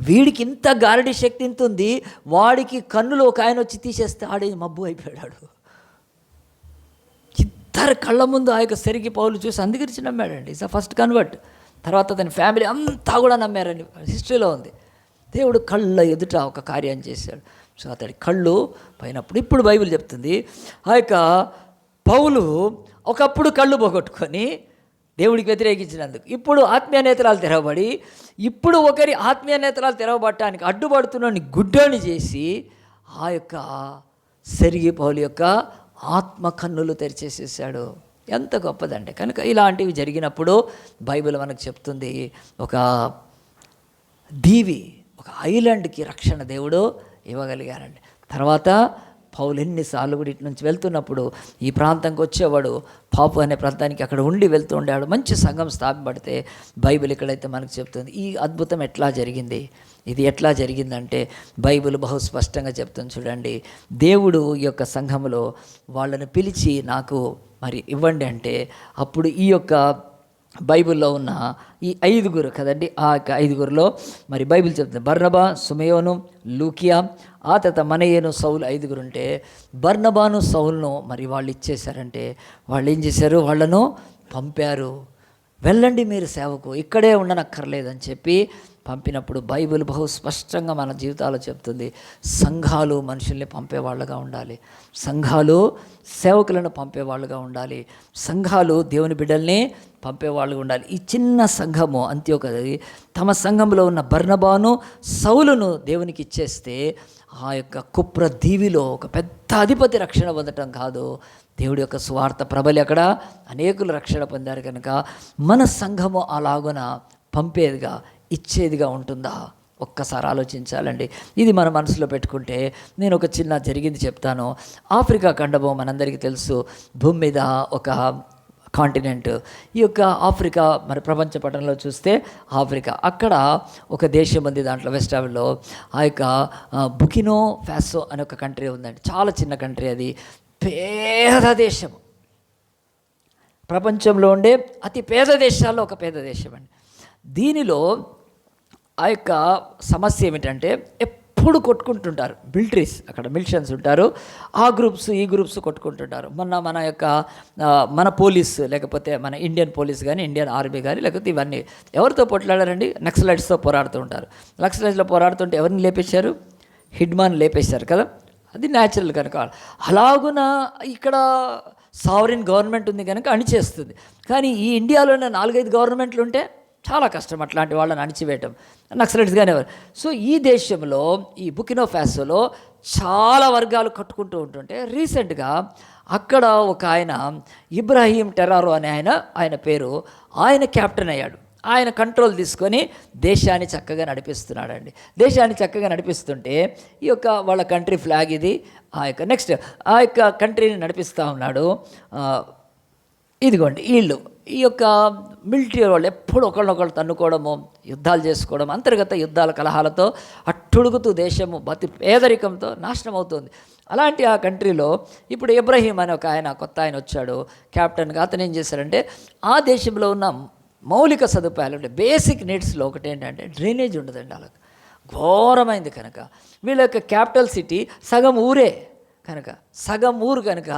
వీడికి ఇంత గారడి శక్తి ఇంత ఉంది, వాడికి కన్నులో ఒక ఆయన వచ్చి తీసేస్తే ఆడే మబ్బు అయిపోయాడు. ఇద్దరు కళ్ళ ముందు ఆ యొక్క సరిగి పౌలు చూసి అందుకరించి నమ్మాడండి. It's first convert. తర్వాత అతని ఫ్యామిలీ అంతా కూడా నమ్మారండి, హిస్టరీలో ఉంది. దేవుడు కళ్ళ ఎదుట ఒక కార్యం చేశాడు. సో అతడి కళ్ళు పోయినప్పుడు ఇప్పుడు బైబిల్ చెప్తుంది, ఆ యొక్క పౌలు ఒకప్పుడు కళ్ళు పోగొట్టుకొని దేవుడికి వ్యతిరేకించినందుకు ఇప్పుడు ఆత్మీయ నేత్రాలు తెరవబడి, ఇప్పుడు ఒకరి ఆత్మీయ నేత్రాలు తెరవబడటానికి అడ్డుపడుతున్న గుడ్డని చేసి ఆ యొక్క సెరిగి పౌలు యొక్క ఆత్మ కన్నులు తెరిచేసేసాడు. ఎంత గొప్పదండి. కనుక ఇలాంటివి జరిగినప్పుడు బైబిల్ మనకు చెప్తుంది, ఒక దీవి, ఒక ఐలాండ్కి రక్షణ దేవుడు ఇవ్వగలిగారండి. తర్వాత పౌలు ఎన్నిసార్లు కూడా ఇటు నుంచి వెళ్తున్నప్పుడు ఈ ప్రాంతంకి వచ్చేవాడు, పాపు అనే ప్రాంతానికి అక్కడ ఉండి వెళ్తూ ఉండేవాడు. మంచి సంఘం స్థాపింపబడితే బైబిల్ ఇక్కడైతే మనకు చెప్తుంది ఈ అద్భుతం ఎట్లా జరిగింది. ఇది ఎట్లా జరిగిందంటే బైబిల్ బహు స్పష్టంగా చెప్తుంది. చూడండి, దేవుడు ఈ యొక్క సంఘంలో వాళ్ళని పిలిచి నాకు మరి ఇవ్వండి అంటే, అప్పుడు ఈ యొక్క బైబిల్లో ఉన్న ఈ 5 కదండి, ఆ యొక్క 5 మరి బైబిల్ చెప్తుంది బర్నబా, సుమయోను, లూకియా, ఆ తర్వాత మనయేను, సౌలు 5 ఉంటే బర్నబాను సౌలును మరి వాళ్ళు ఇచ్చేశారంటే, వాళ్ళు ఏం చేశారు, వాళ్ళను పంపారు. వెళ్ళండి మీరు సేవకు, ఇక్కడే ఉండనక్కర్లేదని చెప్పి పంపినప్పుడు బైబిల్ బహు స్పష్టంగా మన జీవితాల్లో చెప్తుంది, సంఘాలు మనుషుల్ని పంపేవాళ్ళుగా ఉండాలి, సంఘాలు సేవకులను పంపేవాళ్ళుగా ఉండాలి, సంఘాలు దేవుని బిడ్డల్ని పంపేవాళ్ళుగా ఉండాలి. ఈ చిన్న సంఘము అంత్యోకది తమ సంఘంలో ఉన్న బర్నబాను సౌలును దేవునికి ఇచ్చేస్తే ఆ యొక్క కుప్ర దీవిలో ఒక పెద్ద అధిపతి రక్షణ పొందటం కాదు, దేవుడి యొక్క సువార్త ప్రబలి అక్కడ అనేకులు రక్షణ పొందారు. కనుక మన సంఘము అలాగున పంపేదిగా ఇచ్చేదిగా ఉంటుందా? ఒక్కసారి ఆలోచించాలండి. ఇది మన మనసులో పెట్టుకుంటే నేను ఒక చిన్న జరిగింది చెప్తాను. ఆఫ్రికా ఖండము మనందరికీ తెలుసు, భూమి మీద ఒక కాంటినెంట్. ఈ యొక్క ఆఫ్రికా మరి ప్రపంచ పటంలో చూస్తే ఆఫ్రికా, అక్కడ ఒక దేశం ఉంది, దాంట్లో వెస్ట్ ఆఫ్రికాలో ఆ యొక్క బుకినో ఫాసో అనే ఒక కంట్రీ ఉందండి. చాలా చిన్న కంట్రీ, అది పేద దేశం, ప్రపంచంలో ఉండే అతి పేద దేశాల్లో ఒక పేద దేశం అండి. దీనిలో ఆ యొక్క సమస్య ఏమిటంటే ఎప్పుడు కొట్టుకుంటుంటారు మిలిటరీస్, అక్కడ మిలిషన్స్ ఉంటారు, ఆ గ్రూప్స్ ఈ గ్రూప్స్ కొట్టుకుంటుంటారు. మన యొక్క మన పోలీస్ లేకపోతే మన ఇండియన్ పోలీస్ కానీ ఇండియన్ ఆర్మీ కానీ లేకపోతే ఇవన్నీ ఎవరితో పోట్లాడారండి? నక్సలైట్స్తో పోరాడుతూ ఉంటారు. నక్సలైట్స్లో పోరాడుతుంటే ఎవరిని లేపేశారు? హిడ్మాన్ లేపేశారు కదా, అది న్యాచురల్ కనుక. అలాగున ఇక్కడ సావరిన్ గవర్నమెంట్ ఉంది కనుక అణిచేస్తుంది. కానీ ఈ ఇండియాలోనే 4-5 గవర్నమెంట్లు ఉంటే చాలా కష్టం అట్లాంటి వాళ్ళని అణిచివేయటం, నక్సలైట్స్ కానీ ఎవరు. సో ఈ దేశంలో ఈ బుకినో ఫాసోలో చాలా వర్గాలు కట్టుకుంటూ ఉంటుంటే రీసెంట్గా అక్కడ ఒక ఆయన ఇబ్రాహీం టెరారో అనే ఆయన పేరు, ఆయన కెప్టెన్ అయ్యాడు. ఆయన కంట్రోల్ తీసుకొని దేశాన్ని చక్కగా నడిపిస్తున్నాడండి. దేశాన్ని చక్కగా నడిపిస్తుంటే ఈ యొక్క వాళ్ళ కంట్రీ ఫ్లాగ్ ఇది, ఆ యొక్క నెక్స్ట్ ఆ యొక్క కంట్రీని నడిపిస్తూ ఉన్నాడు. ఇదిగోండి వీళ్ళు ఈ యొక్క మిలిటరీ వాళ్ళు ఎప్పుడు ఒకళ్ళొకళ్ళు తన్నుకోవడము, యుద్ధాలు చేసుకోవడం, అంతర్గత యుద్ధాల కలహాలతో అట్టుడుగుతూ దేశము పేదరికంతో నాశనం అవుతుంది. అలాంటి ఆ కంట్రీలో ఇప్పుడు ఇబ్రాహీం అనే ఒక ఆయన కొత్త ఆయన వచ్చాడు కెప్టెన్గా. అతను ఏం చేశారంటే ఆ దేశంలో ఉన్న మౌలిక సదుపాయాలు అంటే బేసిక్ నీడ్స్లో ఒకటి ఏంటంటే డ్రైనేజ్ ఉండదండి వాళ్ళకి. ఘోరమైంది కనుక వీళ్ళ యొక్క క్యాపిటల్ సిటీ సగం ఊరే కనుక, సగం ఊరు కనుక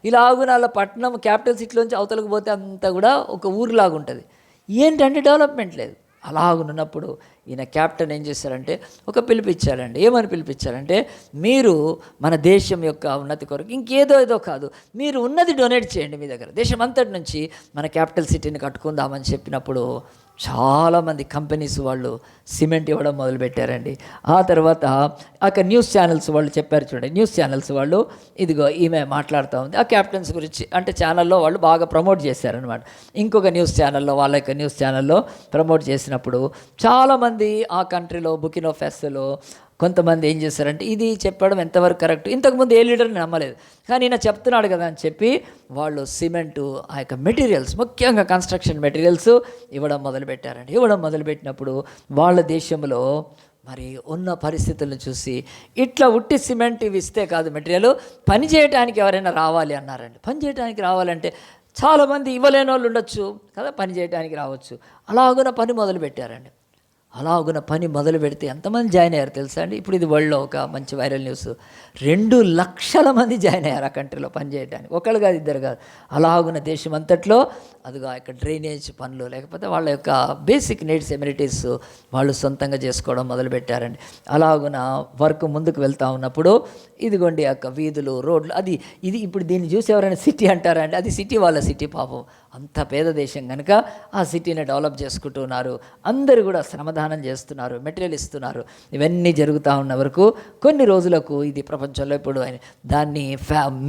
ఇలాగున వాళ్ళ పట్టణం క్యాపిటల్ సిటీలోంచి అవతలకు పోతే అంతా కూడా ఒక ఊరిలాగా ఉంటుంది. ఏంటంటే డెవలప్మెంట్ లేదు. అలాగున్నప్పుడు ఈయన క్యాప్టెన్ ఏం చేశారంటే ఒక పిలిపించారండి. ఏమని పిలిపించారంటే, మీరు మన దేశం యొక్క ఉన్నతి కొరకు ఇంకేదో కాదు, మీరు ఉన్నది డొనేట్ చేయండి మీ దగ్గర, దేశం అంతటి నుంచి మన క్యాపిటల్ సిటీని కట్టుకుందామని చెప్పినప్పుడు చాలామంది కంపెనీస్ వాళ్ళు సిమెంట్ ఇవ్వడం మొదలుపెట్టారండి. ఆ తర్వాత అక్కడ న్యూస్ ఛానల్స్ వాళ్ళు చెప్పారు చూడండి, న్యూస్ ఛానల్స్ వాళ్ళు ఇదిగో ఈమె మాట్లాడుతూ ఉంది ఆ క్యాప్టెన్స్ గురించి, అంటే ఛానల్లో వాళ్ళు బాగా ప్రమోట్ చేశారనమాట. ఇంకొక న్యూస్ ఛానల్లో వాళ్ళ యొక్క న్యూస్ ఛానల్లో ప్రమోట్ చేసినప్పుడు చాలామంది ఆ కంట్రీలో బుకినో ఫెస్ట్లో కొంతమంది ఏం చేశారంటే ఇది చెప్పడం ఎంతవరకు కరెక్ట్, ఇంతకుముందు ఏ లీడర్ని నమ్మలేదు కానీ ఈయన చెప్తున్నాడు కదా అని చెప్పి వాళ్ళు సిమెంటు ఆ యొక్క మెటీరియల్స్, ముఖ్యంగా కన్స్ట్రక్షన్ మెటీరియల్స్ ఇవ్వడం మొదలుపెట్టారండి. ఇవ్వడం మొదలుపెట్టినప్పుడు వాళ్ళ దేశంలో మరి ఉన్న పరిస్థితులను చూసి ఇట్లా ఉట్టి సిమెంట్ ఇవి ఇస్తే కాదు మెటీరియల్, పని చేయడానికి ఎవరైనా రావాలి అన్నారండి. పని చేయడానికి రావాలంటే చాలామంది ఇవ్వలేని వాళ్ళు ఉండొచ్చు కదా, పని చేయడానికి రావచ్చు. అలాగున పని మొదలుపెట్టారండి. అలాగున పని మొదలు పెడితే ఎంతమంది జాయిన్ అయ్యారు తెలుసా అండి? ఇప్పుడు ఇది వరల్డ్లో ఒక మంచి వైరల్ న్యూస్, 2 లక్షల మంది జాయిన్ అయ్యారు ఆ కంట్రీలో పని చేయడానికి. ఒకళ్ళు కాదు, ఇద్దరు కాదు. అలాగున దేశం అంతట్లో అదిగా యొక్క డ్రైనేజ్ పనులు లేకపోతే వాళ్ళ యొక్క బేసిక్ నీడ్స్ ఎమ్యూనిటీస్ వాళ్ళు సొంతంగా చేసుకోవడం మొదలుపెట్టారండి. అలాగున వర్క్ ముందుకు వెళ్తూ ఉన్నప్పుడు ఇదిగోండి యొక్క వీధులు రోడ్లు ఇది ఇప్పుడు దీన్ని చూసి ఎవరైనా సిటీ అంటారండి, అది సిటీ వాళ్ళ సిటీ. పాపం అంత పేద దేశం కనుక ఆ సిటీని డెవలప్ చేసుకుంటున్నారు. అందరూ కూడా శ్రమదానం చేస్తున్నారు, మెటీరియల్ ఇస్తున్నారు. ఇవన్నీ జరుగుతూ ఉన్న వరకు కొన్ని రోజులకు ఇది ప్రపంచంలో ఇప్పుడు దాన్ని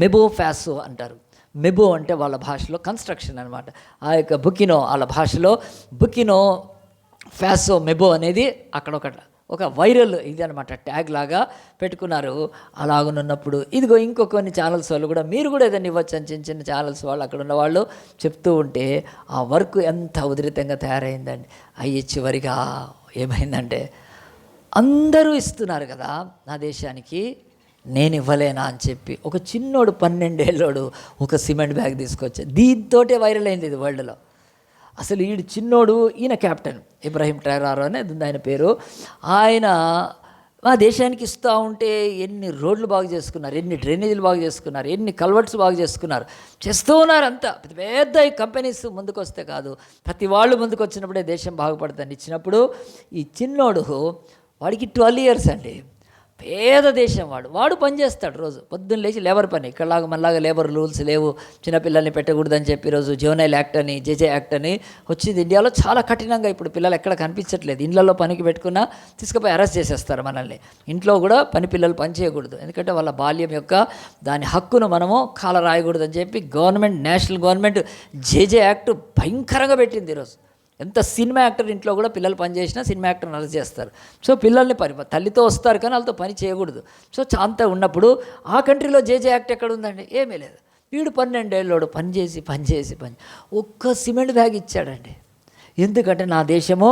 మెబో ఫ్యాసో అంటారు. మెబో అంటే వాళ్ళ భాషలో కన్స్ట్రక్షన్ అనమాట. ఆ యొక్క బుకినో వాళ్ళ భాషలో బుకినో ఫ్యాసో మెబో అనేది అక్కడ ఒక వైరల్ ఇది అనమాట, ట్యాగ్ లాగా పెట్టుకున్నారు. అలాగనున్నప్పుడు ఇదిగో ఇంకో కొన్ని ఛానల్స్ వాళ్ళు కూడా మీరు కూడా ఏదైనా ఇవ్వచ్చు అని చిన్న ఛానల్స్ వాళ్ళు అక్కడ ఉన్న వాళ్ళు చెప్తూ ఉంటే ఆ వర్క్ ఎంత ఉధృతంగా తయారైందండి. అయ్యి చివరిగా ఏమైందంటే అందరూ ఇస్తున్నారు కదా నా దేశానికి, నేను ఇవ్వలేనా అని చెప్పి ఒక చిన్నోడు 12 ఏళ్ళోడు ఒక సిమెంట్ బ్యాగ్ తీసుకొచ్చాడు. దీంతోటే వైరల్ అయింది ఇది వరల్డ్లో. అసలు ఈడు చిన్నోడు, ఈయన క్యాప్టెన్ ఇబ్రహీం ట్రైరారో అనేది ఉంది ఆయన పేరు. ఆయన మా దేశానికి ఇస్తూ ఉంటే ఎన్ని రోడ్లు బాగు చేసుకున్నారు, ఎన్ని డ్రైనేజీలు బాగు చేసుకున్నారు, ఎన్ని కల్వర్ట్స్ బాగు చేస్తూ ఉన్నారు. అంతా పెద్ద కంపెనీస్ ముందుకు వస్తే కాదు, ప్రతి వాళ్ళు ముందుకు వచ్చినప్పుడే దేశం బాగుపడుతుంది ఇచ్చినప్పుడు ఈ చిన్నోడు వాడికి 12 ఇయర్స్ అండి, పేద దేశం వాడు పని చేస్తాడు రోజు పొద్దున్న లేచి లేబర్ పని. ఇక్కడలాగా మనలాగా లేబర్ రూల్స్ లేవు, చిన్నపిల్లల్ని పెట్టకూడదని చెప్పి ఈరోజు జోనైల్ యాక్ట్ అని జేజే యాక్ట్ అని వచ్చింది ఇండియాలో. చాలా కఠినంగా ఇప్పుడు పిల్లలు ఎక్కడ కనిపించట్లేదు. ఇళ్లలో పనికి పెట్టుకున్నా తీసుకుపోయి అరెస్ట్ చేసేస్తారు మనల్ని. ఇంట్లో కూడా పిల్లలు పని చేయకూడదు, ఎందుకంటే వాళ్ళ బాల్యం యొక్క దాని హక్కును మనము కాల రాయకూడదని చెప్పి గవర్నమెంట్, నేషనల్ గవర్నమెంట్ జేజే యాక్ట్ భయంకరంగా పెట్టింది ఈరోజు. ఎంత సినిమా యాక్టర్ ఇంట్లో కూడా పిల్లలు పని చేసినా సినిమా యాక్టర్ని అరెస్ట్ చేస్తారు. సో పిల్లల్ని తల్లితో వస్తారు కానీ వాళ్ళతో పని చేయకూడదు. సో చాంత ఉన్నప్పుడు ఆ కంట్రీలో జేజే యాక్ట్ ఎక్కడ ఉందండి? ఏమీ లేదు. వీడు 12 ఏళ్ళోడు పని చేసి ఒక్క సిమెంట్ బ్యాగ్ ఇచ్చాడండి. ఎందుకంటే నా దేశమో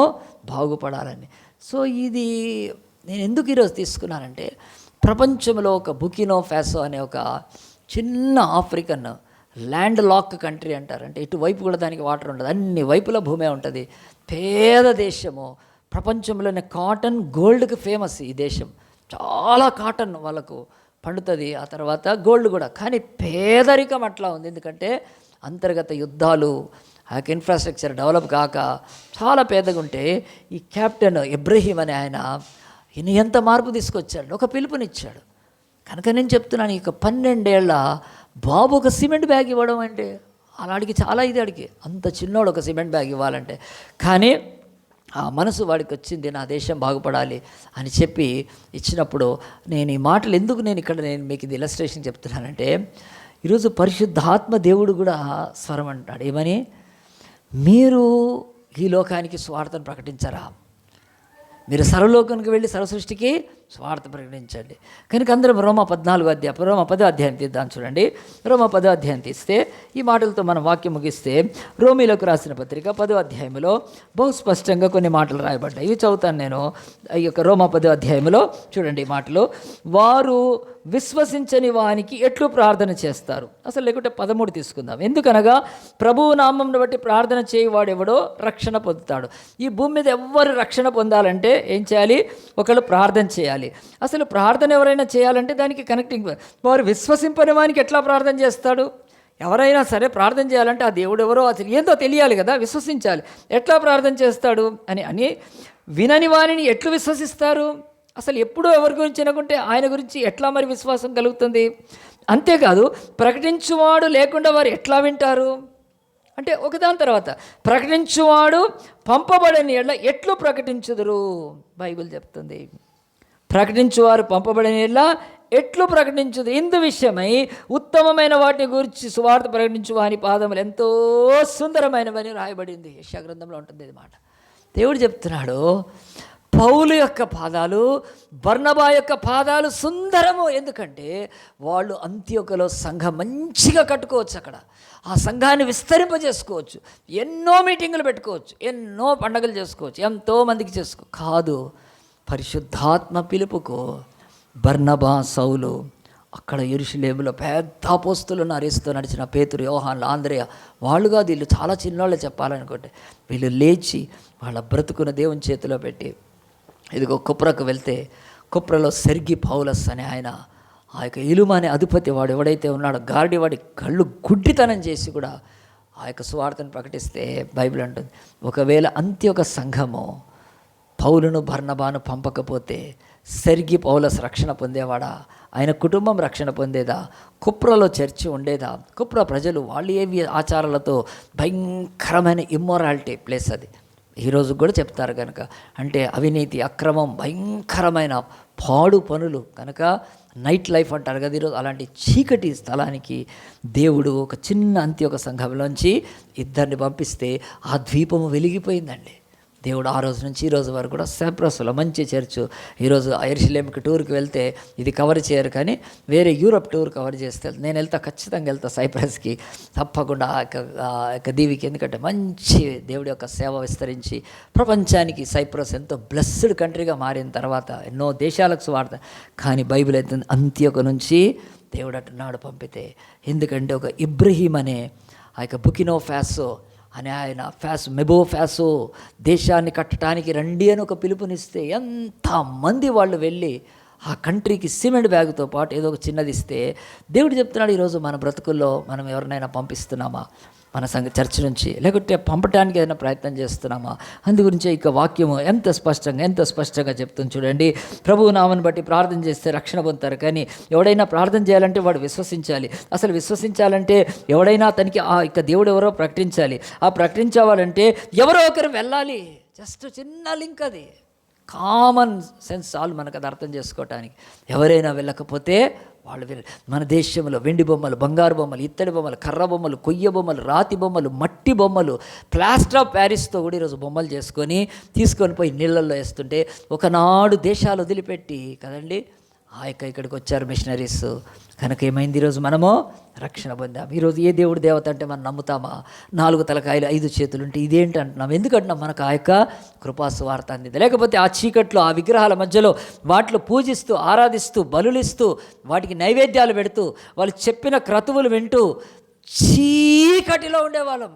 బాగుపడాలని. సో ఇది నేను ఎందుకు ఈరోజు తీసుకున్నానంటే, ప్రపంచంలో ఒక బుకినో ఫ్యాసో అనే ఒక చిన్న ఆఫ్రికన్ ల్యాండ్ లాక్ కంట్రీ అంటారు. అంటే ఇటువైపు కూడా దానికి వాటర్ ఉండదు, అన్ని వైపుల భూమే ఉంటుంది. పేద దేశము, ప్రపంచంలోనే కాటన్ గోల్డ్కి ఫేమస్ ఈ దేశం. చాలా కాటన్ వాళ్ళకు పండుతుంది, ఆ తర్వాత గోల్డ్ కూడా. కానీ పేదరికం అట్లా ఉంది, ఎందుకంటే అంతర్గత యుద్ధాలు, ఆ యొక్క ఇన్ఫ్రాస్ట్రక్చర్ డెవలప్ కాక చాలా పేదగా ఉంటే ఈ క్యాప్టెన్ ఇబ్రహీం అనే ఆయన ఎంత మార్పు తీసుకొచ్చాడు, ఒక పిలుపునిచ్చాడు. కనుక నేను చెప్తున్నాను, ఇక 12 ఏళ్ళ బాబు ఒక సిమెంట్ బ్యాగ్ ఇవ్వడం అంటే అలాడికి చాలా ఇది, అడిగి అంత చిన్నోడు ఒక సిమెంట్ బ్యాగ్ ఇవ్వాలంటే. కానీ ఆ మనసు వాడికి వచ్చింది, నా దేశం బాగుపడాలి అని చెప్పి ఇచ్చినప్పుడు నేను ఈ మాటలు ఎందుకు నేను మీకు ఇది ఇలస్ట్రేషన్ చెప్తున్నానంటే, ఈరోజు పరిశుద్ధాత్మ దేవుడు కూడా స్వరం అంటాడు. ఏమని? మీరు ఈ లోకానికి స్వార్థను ప్రకటించరా, మీరు సర్వలోకానికి వెళ్ళి సర్వసృష్టికి స్వార్థ ప్రకటించండి. కనుక అందరం రోమా 10వ అధ్యాయం తీద్దాం చూడండి. రోమా 10వ అధ్యాయం తీస్తే ఈ మాటలతో మనం వాక్యం ముగిస్తే, రోమీలకు రాసిన పత్రిక 10వ అధ్యాయంలో బహు స్పష్టంగా కొన్ని మాటలు రాయబడ్డాయి. ఇవి చదువుతాను నేను. ఈ యొక్క రోమా 10వ అధ్యాయంలో చూడండి ఈ మాటలు. వారు విశ్వసించని వానికి ఎట్లు ప్రార్థన చేస్తారు? అసలు లేకుంటే 13 తీసుకుందాం. ఎందుకనగా ప్రభువు నామంను బట్టి ప్రార్థన చేయవాడెవడో రక్షణ పొందుతాడు. ఈ భూమి మీద ఎవ్వరు రక్షణ పొందాలంటే ఏం చేయాలి? ఒకళ్ళు ప్రార్థన చేయాలి. అసలు ప్రార్థన ఎవరైనా చేయాలంటే దానికి కనెక్టింగ్. వారు విశ్వసింపని వానికి ఎట్లా ప్రార్థన చేస్తాడు? ఎవరైనా సరే ప్రార్థన చేయాలంటే ఆ దేవుడు ఎవరో అసలు ఏందో తెలియాలి కదా, విశ్వసించాలి. ఎట్లా ప్రార్థన చేస్తాడు అని వినని వారిని ఎట్లు విశ్వసిస్తారు? అసలు ఎప్పుడూ ఎవరి గురించి వినకుంటే ఆయన గురించి ఎట్లా మరి విశ్వాసం కలుగుతుంది? అంతేకాదు, ప్రకటించువాడు లేకుండా వారు ఎట్లా వింటారు అంటే ఒకదాని తర్వాత ప్రకటించువాడు పంపబడని ఎడ్ల ఎట్లు ప్రకటించుదురు? బైబిల్ చెప్తుంది. ప్రకటించువారు పంపబడని ఎడ్ల ఎట్లు ప్రకటించుదు? ఇందు విషయమై ఉత్తమమైన వాటిని గురించి సువార్త ప్రకటించు వాని పాదములు ఎంతో సుందరమైనవని రాయబడింది. యెషయా గ్రంథంలో ఉంటుంది ఇది మాట. దేవుడు చెప్తున్నాడు, పౌలు యొక్క పాదాలు, బర్నబా యొక్క పాదాలు సుందరము. ఎందుకంటే వాళ్ళు అంత్యోకలో సంఘం మంచిగా కట్టుకోవచ్చు. అక్కడ ఆ సంఘాన్ని విస్తరింపజేసుకోవచ్చు. ఎన్నో మీటింగులు పెట్టుకోవచ్చు, ఎన్నో పండగలు చేసుకోవచ్చు, ఎంతోమందికి కాదు. పరిశుద్ధాత్మ పిలుపుకు బర్నబా, సౌలు అక్కడ యెరూషలేములో పెద్ద అపోస్తలున్న అరిస్తూ నడిచిన పేతురు, యోహాన్లు, ఆంద్రేయ వాళ్ళు కాదు, వీళ్ళు చాలా చిన్నోళ్ళే చెప్పాలనుకుంటే. వీళ్ళు లేచి వాళ్ళ బ్రతుకును దేవుని చేతిలో పెట్టి ఇదిగో కుప్రకు వెళ్తే, కుప్రలో సెర్గి పౌలస్ అనే ఆయన, ఆ యొక్క ఇలుమ అనే అధిపతి వాడు ఎవడైతే ఉన్నాడో గార్డి, వాడి కళ్ళు గుడ్డితనం చేసి కూడా ఆ యొక్క సువార్తను ప్రకటిస్తే బైబిల్ అంటుంది, ఒకవేళ అంత్యొక సంఘము పౌలును బర్నబాను పంపకపోతే సెర్గి పౌలస్ రక్షణ పొందేవాడా? ఆయన కుటుంబం రక్షణ పొందేదా? కుప్రలో చర్చి ఉండేదా? కుప్ర ప్రజలు వాళ్ళు ఏవి ఆచారాలతో భయంకరమైన ఇమ్మొరాలిటీ ప్లేస్ అది. ఈరోజు కూడా చెప్తారు కనుక, అంటే అవినీతి, అక్రమం, భయంకరమైన పాడు పనులు కనుక నైట్ లైఫ్ అంటారు కదా ఈరోజు. అలాంటి చీకటి స్థలానికి దేవుడు ఒక చిన్న అంత్యొక సంఘంలోంచి 2 పంపిస్తే ఆ ద్వీపము వెలిగిపోయిందండి. దేవుడు ఆ రోజు నుంచి ఈ రోజు వరకు కూడా సైప్రస్లో మంచి చర్చ్. ఈరోజు యెరూషలేంకి టూర్కి వెళ్తే ఇది కవర్ చేయరు, కానీ వేరే యూరప్ టూర్ కవర్ చేస్తే నేను వెళ్తా, ఖచ్చితంగా వెళ్తా సైప్రస్కి తప్పకుండా, ఆ యొక్క దీవికి. ఎందుకంటే మంచి దేవుడి యొక్క సేవ విస్తరించి ప్రపంచానికి సైప్రస్ ఎంతో బ్లెస్డ్ కంట్రీగా మారిన తర్వాత ఎన్నో దేశాలకు సువార్త. కానీ బైబిల్ అయితే అంత్యొక నుంచి దేవుడు అంటున్నాడు పంపితే. ఎందుకంటే ఒక ఇబ్రహీం అనే ఆ యొక్క బుకినో ఫాసో అని ఆయన మెబో ఫాసో దేశాన్ని కట్టడానికి రండి అని ఒక పిలుపునిస్తే ఎంతమంది వాళ్ళు వెళ్ళి ఆ కంట్రీకి సిమెంట్ బ్యాగ్తో పాటు ఏదో ఒక చిన్నది ఇస్తే, దేవుడు చెప్తున్నాడు ఈరోజు మన బ్రతుకుల్లో మనం ఎవరినైనా పంపిస్తున్నామా మన చర్చ్ నుంచి, లేకుంటే పంపడానికి ఏదైనా ప్రయత్నం చేస్తున్నామా? అందు గురించే ఇక వాక్యము ఎంత స్పష్టంగా చెప్తుంది చూడండి. ప్రభువు నామని బట్టి ప్రార్థన చేస్తే రక్షణ పొందుతారు. కానీ ఎవడైనా ప్రార్థన చేయాలంటే వాడు విశ్వసించాలి. అసలు విశ్వసించాలంటే ఎవడైనా అతనికి ఆ ఇక దేవుడు ఎవరో ప్రకటించాలి. ఆ ప్రకటించాలంటే ఎవరో ఒకరు వెళ్ళాలి. జస్ట్ చిన్న లింక్ అది, కామన్ సెన్స్ చాలు మనకు అది అర్థం చేసుకోవటానికి. ఎవరైనా వెళ్ళకపోతే వాళ్ళు మన దేశంలో వెండి బొమ్మలు, బంగారు బొమ్మలు, ఇత్తడి బొమ్మలు, కర్ర బొమ్మలు, కొయ్య బొమ్మలు, రాతి బొమ్మలు, మట్టి బొమ్మలు, ప్లాస్టర్ ఆఫ్ ప్యారిస్తో కూడా ఈరోజు బొమ్మలు తీసుకొని పోయి నీళ్ళల్లో వేస్తుంటే, ఒకనాడు దేశాలు వదిలిపెట్టి కదండి ఇక్కడికి వచ్చారు మిషనరీస్. కనుక ఏమైంది? ఈరోజు మనము రక్షణ పొందాం. ఈరోజు ఏ దేవుడు దేవత అంటే మనం నమ్ముతామా? 4 తలకాయలు 5 చేతులు ఉంటే ఇదేంటి అంటున్నాం. ఎందుకంటున్నాం? మనకు ఆ యొక్క కృపాసువార్త అందింది. లేకపోతే ఆ చీకట్లో, ఆ విగ్రహాల మధ్యలో వాటిలో పూజిస్తూ, ఆరాధిస్తూ, బలులిస్తూ, వాటికి నైవేద్యాలు పెడుతూ, వాళ్ళు చెప్పిన క్రతువులు వింటూ చీకటిలో ఉండేవాళ్ళం.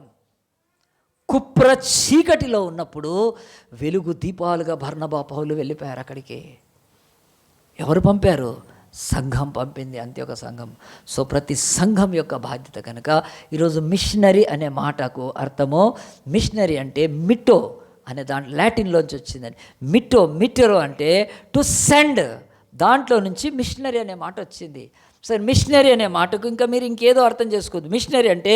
కుప్ర చీకటిలో ఉన్నప్పుడు వెలుగు దీపాలుగా బర్నబా, పౌలు వెళ్ళిపోయారు అక్కడికి. ఎవరు పంపారు? సంఘం పంపింది, అంత్యొక సంఘం. సో ప్రతి సంఘం యొక్క బాధ్యత. కనుక ఈరోజు మిషనరీ అనే మాటకు అర్థము, మిషనరీ అంటే మిట్టో అనే దాంట్లో లాటిన్లోంచి వచ్చిందని. మిట్టరో అంటే టు సెండ్, దాంట్లో నుంచి మిషనరీ అనే మాట వచ్చింది. సరే, మిషనరీ అనే మాటకు ఇంకా మీరు ఇంకేదో అర్థం చేసుకోవద్దు. మిషనరీ అంటే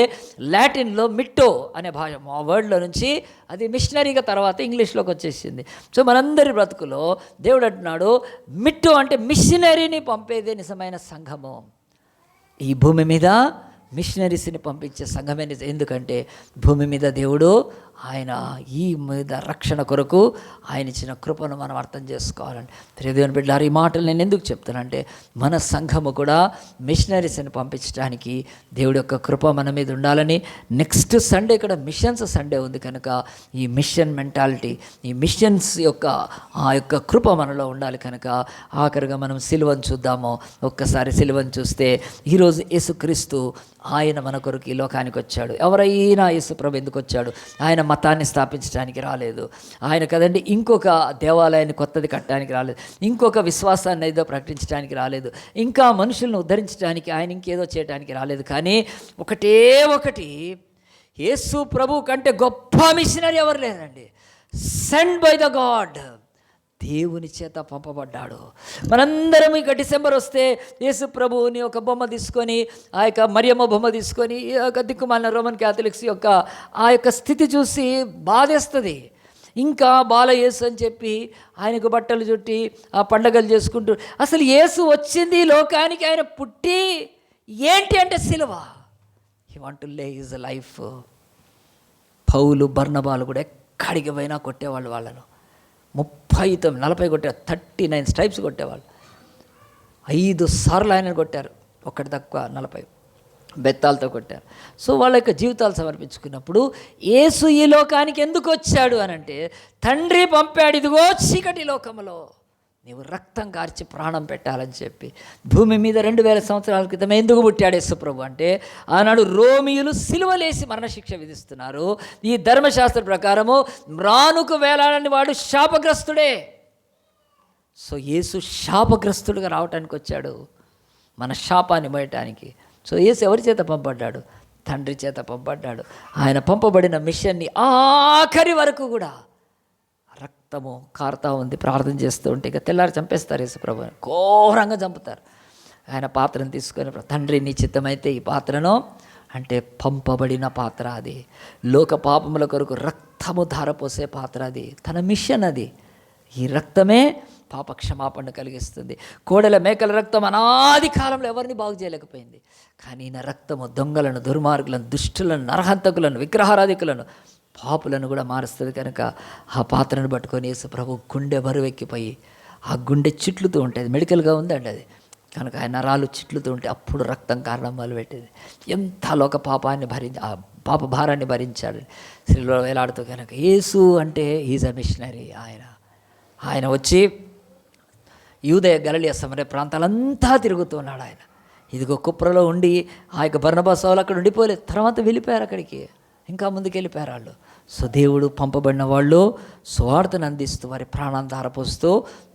లాటిన్లో మిట్టో అనే భాష, ఆ వర్డ్లో నుంచి అది మిషనరీగా తర్వాత ఇంగ్లీష్లోకి వచ్చేసింది. సో మనందరి బ్రతుకులో దేవుడు అంటున్నాడు, మిట్టో అంటే మిషనరీని పంపేదే నిజమైన సంఘము. ఈ భూమి మీద మిషనరీస్ని పంపించే సంఘమే ఎందుకంటే భూమి మీద దేవుడు ఆయన ఈ మీద రక్షణ కొరకు ఆయన ఇచ్చిన కృపను మనం అర్థం చేసుకోవాలండి. దేవుని బిడ్డలారా, ఈ మాటలు నేను ఎందుకు చెప్తానంటే మన సంఘము కూడా మిషనరీస్ని పంపించడానికి దేవుడి యొక్క కృప మన మీద ఉండాలని. నెక్స్ట్ సండే ఇక్కడ మిషన్స్ సండే ఉంది కనుక ఈ మిషన్ మెంటాలిటీ, ఈ మిషన్స్ యొక్క ఆ యొక్క కృప మనలో ఉండాలి కనుక ఆఖరిగా మనం సిలువను చూద్దాము. ఒక్కసారి సిలువను చూస్తే ఈరోజు యేసుక్రీస్తు ఆయన మన కొరకు ఈ లోకానికి వచ్చాడు. ఎవరైనా యేసుప్రభు ఎందుకు వచ్చాడు? ఆయన మతాన్ని స్థాపించడానికి రాలేదు. ఆయన కదండి ఇంకొక దేవాలయాన్ని కొత్తది కట్టడానికి రాలేదు. ఇంకొక విశ్వాసాన్ని ఏదో ప్రకటించడానికి రాలేదు. ఇంకా మనుషులను ఉద్ధరించడానికి ఆయన ఇంకేదో చేయడానికి రాలేదు. కానీ ఒకటే ఒకటి, యేసు ప్రభు కంటే గొప్ప మిషనరీ ఎవరు లేరండి. సెండ్ బై ద గాడ్, దేవుని చేత పంపబడ్డాడు. మనందరం ఇక డిసెంబర్ వస్తే యేసు ప్రభువుని ఒక బొమ్మ తీసుకొని, ఆ యొక్క మరియమ్మ బొమ్మ తీసుకొని, ఈ యొక్క దిక్కుమాలిన రోమన్ క్యాథలిక్స్ యొక్క ఆ యొక్క స్థితి చూసి బాధేస్తుంది. ఇంకా బాల యేసు అని చెప్పి ఆయనకు బట్టలు చుట్టి ఆ పండగలు చేసుకుంటూ, అసలు యేసు వచ్చింది లోకానికి, ఆయన పుట్టి ఏంటి అంటే సిలువ. హీ వాంట్ టు లే హిజ్ లైఫ్. పౌలు బర్నబాలు కూడా ఎక్కడికి పోయినా కొట్టేవాళ్ళు వాళ్ళను. 40 కొట్టారు, 39 స్ట్రైప్స్ కొట్టేవాళ్ళు. 5 సార్లు ఆయన కొట్టారు, ఒక్కటి తక్కువ 40 బెత్తాలతో కొట్టారు. సో వాళ్ళ యొక్క జీవితాలు సమర్పించుకున్నప్పుడు యేసు ఈ లోకానికి ఎందుకు వచ్చాడు అని అంటే, తండ్రి పంపాడు, ఇదిగో చీకటి లోకములో నీవు రక్తం కార్చి ప్రాణం పెట్టాలని చెప్పి. భూమి మీద 2000 సంవత్సరాల క్రితం ఎందుకు పుట్టాడు యేసుప్రభు అంటే, ఆనాడు రోమియులు సిలువలేసి మరణశిక్ష విధిస్తున్నారు. ఈ ధర్మశాస్త్ర ప్రకారము మ్రానుకు వేలాడని వాడు శాపగ్రస్తుడే. సో యేసు శాపగ్రస్తుడుగా రావటానికి వచ్చాడు, మన శాపాన్ని మోయటానికి. సో యేసు ఎవరి చేత పంపబడ్డాడు? తండ్రి చేత పంపబడ్డాడు. ఆయన పంపబడిన మిషన్ని ఆఖరి వరకు కూడా రక్తము కారుతా ఉంది. ప్రార్థన చేస్తూ ఉంటే ఇక తెల్లారి చంపేస్తారు యేసుప్రభుని, ఘోరంగా చంపుతారు. ఆయన పాత్రను తీసుకొని, తండ్రి నీ చిత్తమైతే ఈ పాత్రను, అంటే పంపబడిన పాత్ర అది, లోక పాపముల కొరకు రక్తము ధారపోసే పాత్ర అది, తన మిషన్ అది. ఈ రక్తమే పాప క్షమాపణ కలిగిస్తుంది. కోడెల మేకల రక్తం అనాది కాలంలో ఎవరిని బాగు చేయలేకపోయింది. కానీ నా రక్తము దొంగలను, దుర్మార్గులను, దుష్టులను, నరహంతకులను, విగ్రహారాధికులను, పాపులను కూడా మారుస్తుంది. కనుక ఆ పాత్రను పట్టుకొని యేసు ప్రభు గుండె బరువెక్కిపోయి, ఆ గుండె చిట్లుతూ ఉంటుంది, మెడికల్గా ఉందండి అది. కనుక ఆ నరాలు చిట్లుతూ ఉంటే అప్పుడు రక్తం కారణం మొదలుపెట్టేది. ఎంత లోక పాపాన్ని ఆ పాప భారాన్ని భరించాడు శిలువలో వేలాడుతూ. కనుక యేసు అంటే ఈజ్ అ మిషనరీ. ఆయన వచ్చి యూదయ, గలిలయ, సమరయ ప్రాంతాలంతా తిరుగుతూ ఉన్నాడు. ఆయన ఇదిగో కుప్రలో ఉండి ఆ యొక్క బర్నబా సౌలు అక్కడ ఉండిపోలేదు, తర్వాత వెళ్ళిపోయారు అక్కడికి, ఇంకా ముందుకు వెళ్ళిపోయారు వాళ్ళు. సో దేవుడు పంపబడిన వాళ్ళు స్వార్థను అందిస్తూ వారి ప్రాణాన్ని ధారపోస్తూ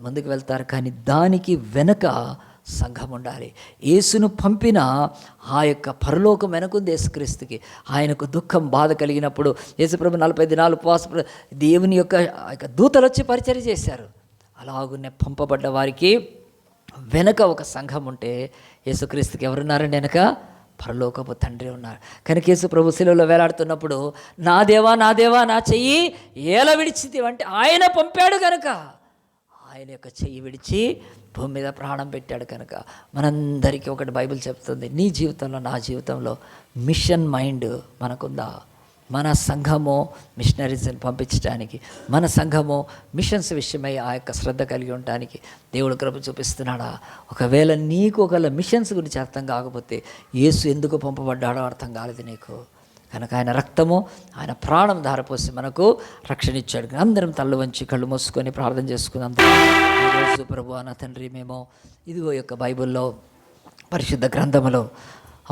ముందుకు వెళ్తారు. కానీ దానికి వెనక సంఘం ఉండాలి. యేసును పంపిన ఆ యొక్క పరలోకం వెనకుంది యేసుక్రీస్తుకి. ఆయనకు దుఃఖం, బాధ కలిగినప్పుడు యేసుప్రభు 40 దినాలు ఉపవాస దేవుని యొక్క దూతలు వచ్చి పరిచర్య చేశారు. అలాగునే పంపబడ్డ వారికి వెనక ఒక సంఘం ఉంటే యేసుక్రీస్తుకి ఎవరున్నారండి? వెనక పరలోకపు తండ్రి ఉన్నారు. కనుక యేసు ప్రభు శిలువలో వేలాడుతున్నప్పుడు, నా దేవా నా దేవా నా చెయ్యి ఏల విడిచితి అంటే ఆయన పంపాడు కనుక ఆయన యొక్క చెయ్యి విడిచి భూమి మీద ప్రాణం పెట్టాడు. కనుక మనందరికీ ఒకటి బైబిల్ చెప్తుంది, నీ జీవితంలో, నా జీవితంలో మిషన్ మైండ్ మనకుందా? మన సంఘము మిషనరీస్ని పంపించడానికి, మన సంఘము మిషన్స్ విషయమై ఆ యొక్క శ్రద్ధ కలిగి ఉండటానికి దేవుడు కృప చూపిస్తున్నాడా? ఒకవేళ నీకు ఒకవేళ మిషన్స్ గురించి అర్థం కాకపోతే యేసు ఎందుకు పంపబడ్డాడో అర్థం కాలేదు నీకు. కనుక ఆయన రక్తము, ఆయన ప్రాణం ధారపోసి మనకు రక్షణ ఇచ్చాడు. అందరం తల్లు వంచి కళ్ళు మూసుకొని ప్రార్థన చేసుకుందాం. ఈరోజు ప్రభువా నా తండ్రి, మేము ఇదిగో యొక్క బైబిల్లో పరిశుద్ధ గ్రంథములో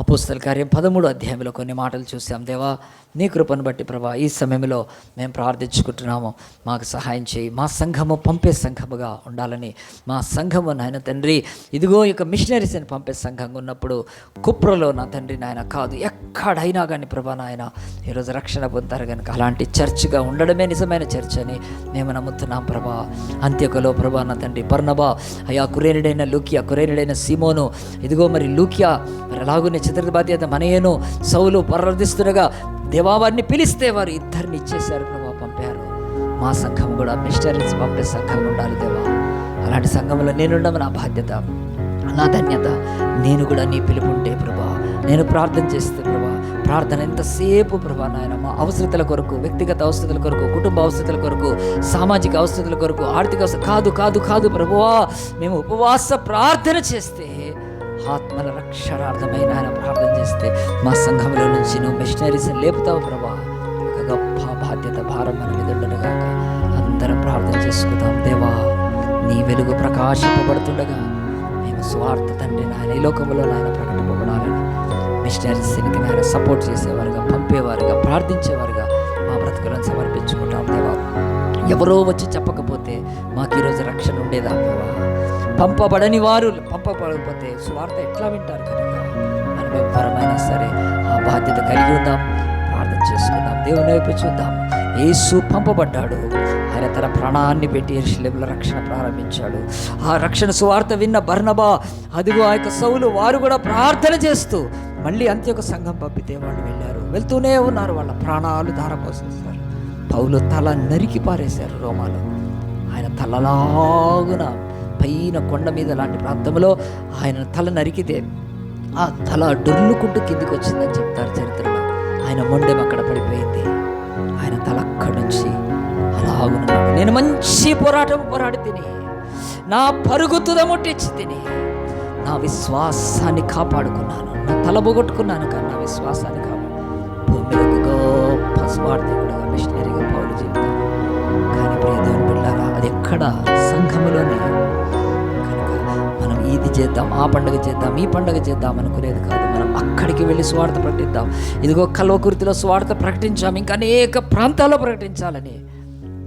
అపోస్తల కార్యం 13వ అధ్యాయంలో కొన్ని మాటలు చూసాం. దేవా నీ కృపను బట్టి ప్రభా ఈ సమయంలో మేము ప్రార్థించుకుంటున్నాము, మాకు సహాయం చేయి. మా సంఘము పంపే సంఘముగా ఉండాలని, మా సంఘము నాయన తండ్రి ఇదిగో ఇక మిషనరీస్ని పంపే సంఘంగా ఉన్నప్పుడు కుప్రలో నా తండ్రి నాయన కాదు, ఎక్కడైనా కానీ ప్రభా నాయన ఈరోజు రక్షణ పొందుతారు. కనుక అలాంటి చర్చ్గా ఉండడమే నిజమైన చర్చ్ అని మేము నమ్ముతున్నాం ప్రభా. అంత్యకలో ప్రభా నా తండ్రి బర్నబా, అయ్యా కురేనుడైన లూకియా, కురేనుడైన సీమోను, ఇదిగో మరి లూకియా, మరి అలాగునే చిత్ర బాధ్యత మనయేను, సౌలు ప్రార్థిస్తుండగా దేవా వారిని పిలిస్తే వారు ఇద్దరిని ఇచ్చేశారు ప్రభా, పంపారు. మా సంఘం కూడా మిషనరీస్ పంపే సంఘం ఉండాలి దేవా. అలాంటి సంఘంలో నేనుండము నా బాధ్యత, నా ధన్యత. నేను కూడా నీ పిలుపుంటే ప్రభా నేను ప్రార్థన చేస్తే ప్రభా, ప్రార్థన ఎంతసేపు ప్రభా నాయన మా అవసరతల కొరకు, వ్యక్తిగత అవసరతల కొరకు, కుటుంబ అవసరతల కొరకు, సామాజిక అవసరతల కొరకు, ఆర్థిక అవసరం కాదు ప్రభువా, మేము ఉపవాస ప్రార్థన చేస్తే, ఆత్మల రక్షణార్థమైన ఆయన ప్రార్థన చేస్తే మా సంఘంలో నుంచి నువ్వు మిషనరీస్ లేపుతావు ప్రభా. ఒక గొప్ప బాధ్యత భారం మన మీద ఉండగా అందరం ప్రార్థన చేసుకుందాం. దేవా, నీ వెలుగు ప్రకాశింపబడుతుండగా మేము స్వార్థ తండ్రి నాయన ఈ లోకంలో నాయన ప్రకటింపబడాలని మిషనరీస్కి నాయన సపోర్ట్ చేసేవారుగా, పంపేవారుగా, ప్రార్థించేవారుగా మా బ్రతుకులను సమర్పించుకుంటాం. దేవా, ఎవరో వచ్చి చెప్పకపోతే మాకు ఈరోజు రక్షణ ఉండేదా ప్రభా? పంపబడని వారు పంపబడకపోతే సువార్త ఎట్లా వింటారు? కనుక మనం ఎవ్వరమైనా సరే ఆ బాధ్యత కలిగి ఉందాం, ప్రార్థన చేసుకుందాం, దేవుని వైపు చూద్దాం. యేసు పంపబడ్డాడు, ఆయన తన ప్రాణాన్ని పెట్టి యెరూషలేములో రక్షణ ప్రారంభించాడు. ఆ రక్షణ సువార్త విన్న బర్నబా, అదిగో ఆ యొక్క సౌలు, వారు కూడా ప్రార్థన చేస్తూ మళ్ళీ అంత్యొక సంఘం పంపితే వాళ్ళు వెళ్ళారు, వెళ్తూనే ఉన్నారు, వాళ్ళ ప్రాణాలు ధారపోసేశారు. పౌలు తల నరికి పారేశారు రోమాలో. ఆయన తలలాగున పైన కొండ మీద లాంటి ప్రాంతంలో ఆయన తల నరికితే ఆ తల డొర్లుకుంటూ కిందికి వచ్చిందని చెప్తారు చరిత్రలో. ఆయన మొండెం అక్కడ పడిపోయింది, ఆయన తల అక్కడి నుంచి అలాగున్నాడు. నేను మంచి పోరాటం పోరాడి తిని, నా పరుగు తుదముట్టించి తిని, నా విశ్వాసాన్ని కాపాడుకున్నాను, నా తల బొగొట్టుకున్నాను కానీ నా విశ్వాసాన్ని కాపాడు. భూమి మీద ఒక గొప్ప స్వార్థకుడుగా మిషనరీగా పౌలు జీవితం. కానీ ప్రియదేవుని బిడ్డలారా, అది ఎక్కడ? సంఘములోనే. కనుక మనం ఇది చేద్దాం, ఆ పండుగ చేద్దాం, ఈ పండుగ చేద్దాం అనుకునేది కాదు. మనం అక్కడికి వెళ్ళి స్వార్థ ప్రకటిద్దాం. ఇదిగో కల్వకుర్తిలో స్వార్థ ప్రకటించాం, ఇంకా అనేక ప్రాంతాల్లో ప్రకటించాలని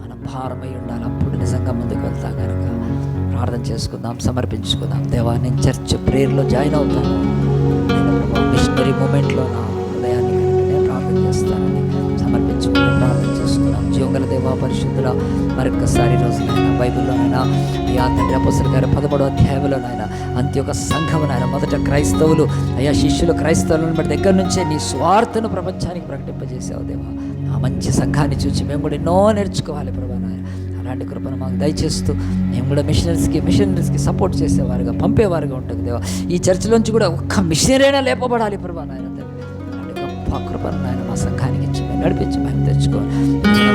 మనం భారమై ఉండాలి. అప్పుడు నిజంగా ముందుకు వెళ్తాం. కనుక ప్రార్థన చేసుకుందాం, సమర్పించుకుందాం. దేవా, నేను చర్చ్ ప్రేయర్లో జాయిన్ అవుతాను, నేను మిషనరీ మూమెంట్లో నా హృదయాన్ని కనుక నేను ప్రార్థన చేస్తానని సమర్పించుకుంటూ ప్రార్థన చేసుకున్నాం. జీవంగల దేవా, పరిశుద్ధుడా, మరొకసారి రోజునైనా బైబిల్లోనైనా అయ్యా తండ్రి అపోస్తలుల గారి 11వ అధ్యాయంలోనైనా అంత్యొక సంఘం నాయన, మొదట క్రైస్తవులు అయ్యా శిష్యులు క్రైస్తవులను బట్టి దగ్గర నుంచే నీ స్వార్థను ప్రపంచానికి ప్రకటింపజేసావు దేవా. ఆ మంచి సంఘాన్ని చూసి మేము కూడా ఎన్నో నేర్చుకోవాలి ప్రభా నాయన. అలాంటి కృపను మాకు దయచేస్తూ మేము కూడా మిషనరీస్కి సపోర్ట్ చేసేవారుగా, పంపేవారుగా ఉంటుంది దేవా. ఈ చర్చిలోంచి కూడా ఒక్క మిషనరీ అయినా లేపబడాలి ప్రభా నాయన. అలాంటి గొప్ప కృపను నాయన మా సంఘానికి ఇచ్చి మేము నడిపించి మేము తెచ్చుకోవాలి.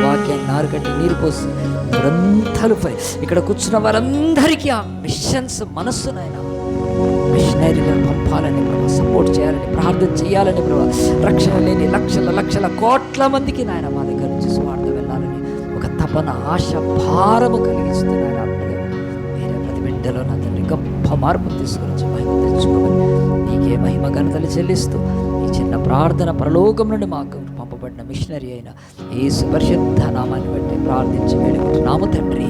వాక్యాన్ని నారు కట్టి నీరు పోసి గ్రంథాలు ఇక్కడ కూర్చున్న వారందరికీ ఆ మిషన్స్ మనస్సు నాయన, మిషనరీలను పంపాలని ప్రభావ, సపోర్ట్ చేయాలని, ప్రార్థన చేయాలని ప్రభావ, రక్షణ లేని లక్షల కోట్ల మందికి నాయన మా దగ్గర నుంచి స్వార్థ వెళ్ళాలని ఒక తపన, ఆశ, భారము కలిగిస్తున్నాయన. మీరే ప్రతి బిడ్డలో నా తండ్రి గొప్ప మార్పు తీసుకొచ్చి మహిమ తెచ్చుకోమని నీకే మహిమ ఘనతలు చెల్లిస్తూ ఈ చిన్న ప్రార్థన పరలోకం నుండి మాకు పంపబడిన మిషనరీ అయిన యేసు పరిశుద్ధ నామాన్ని బట్టి ప్రార్థించి వేడుకుంటున్నాము తండ్రి.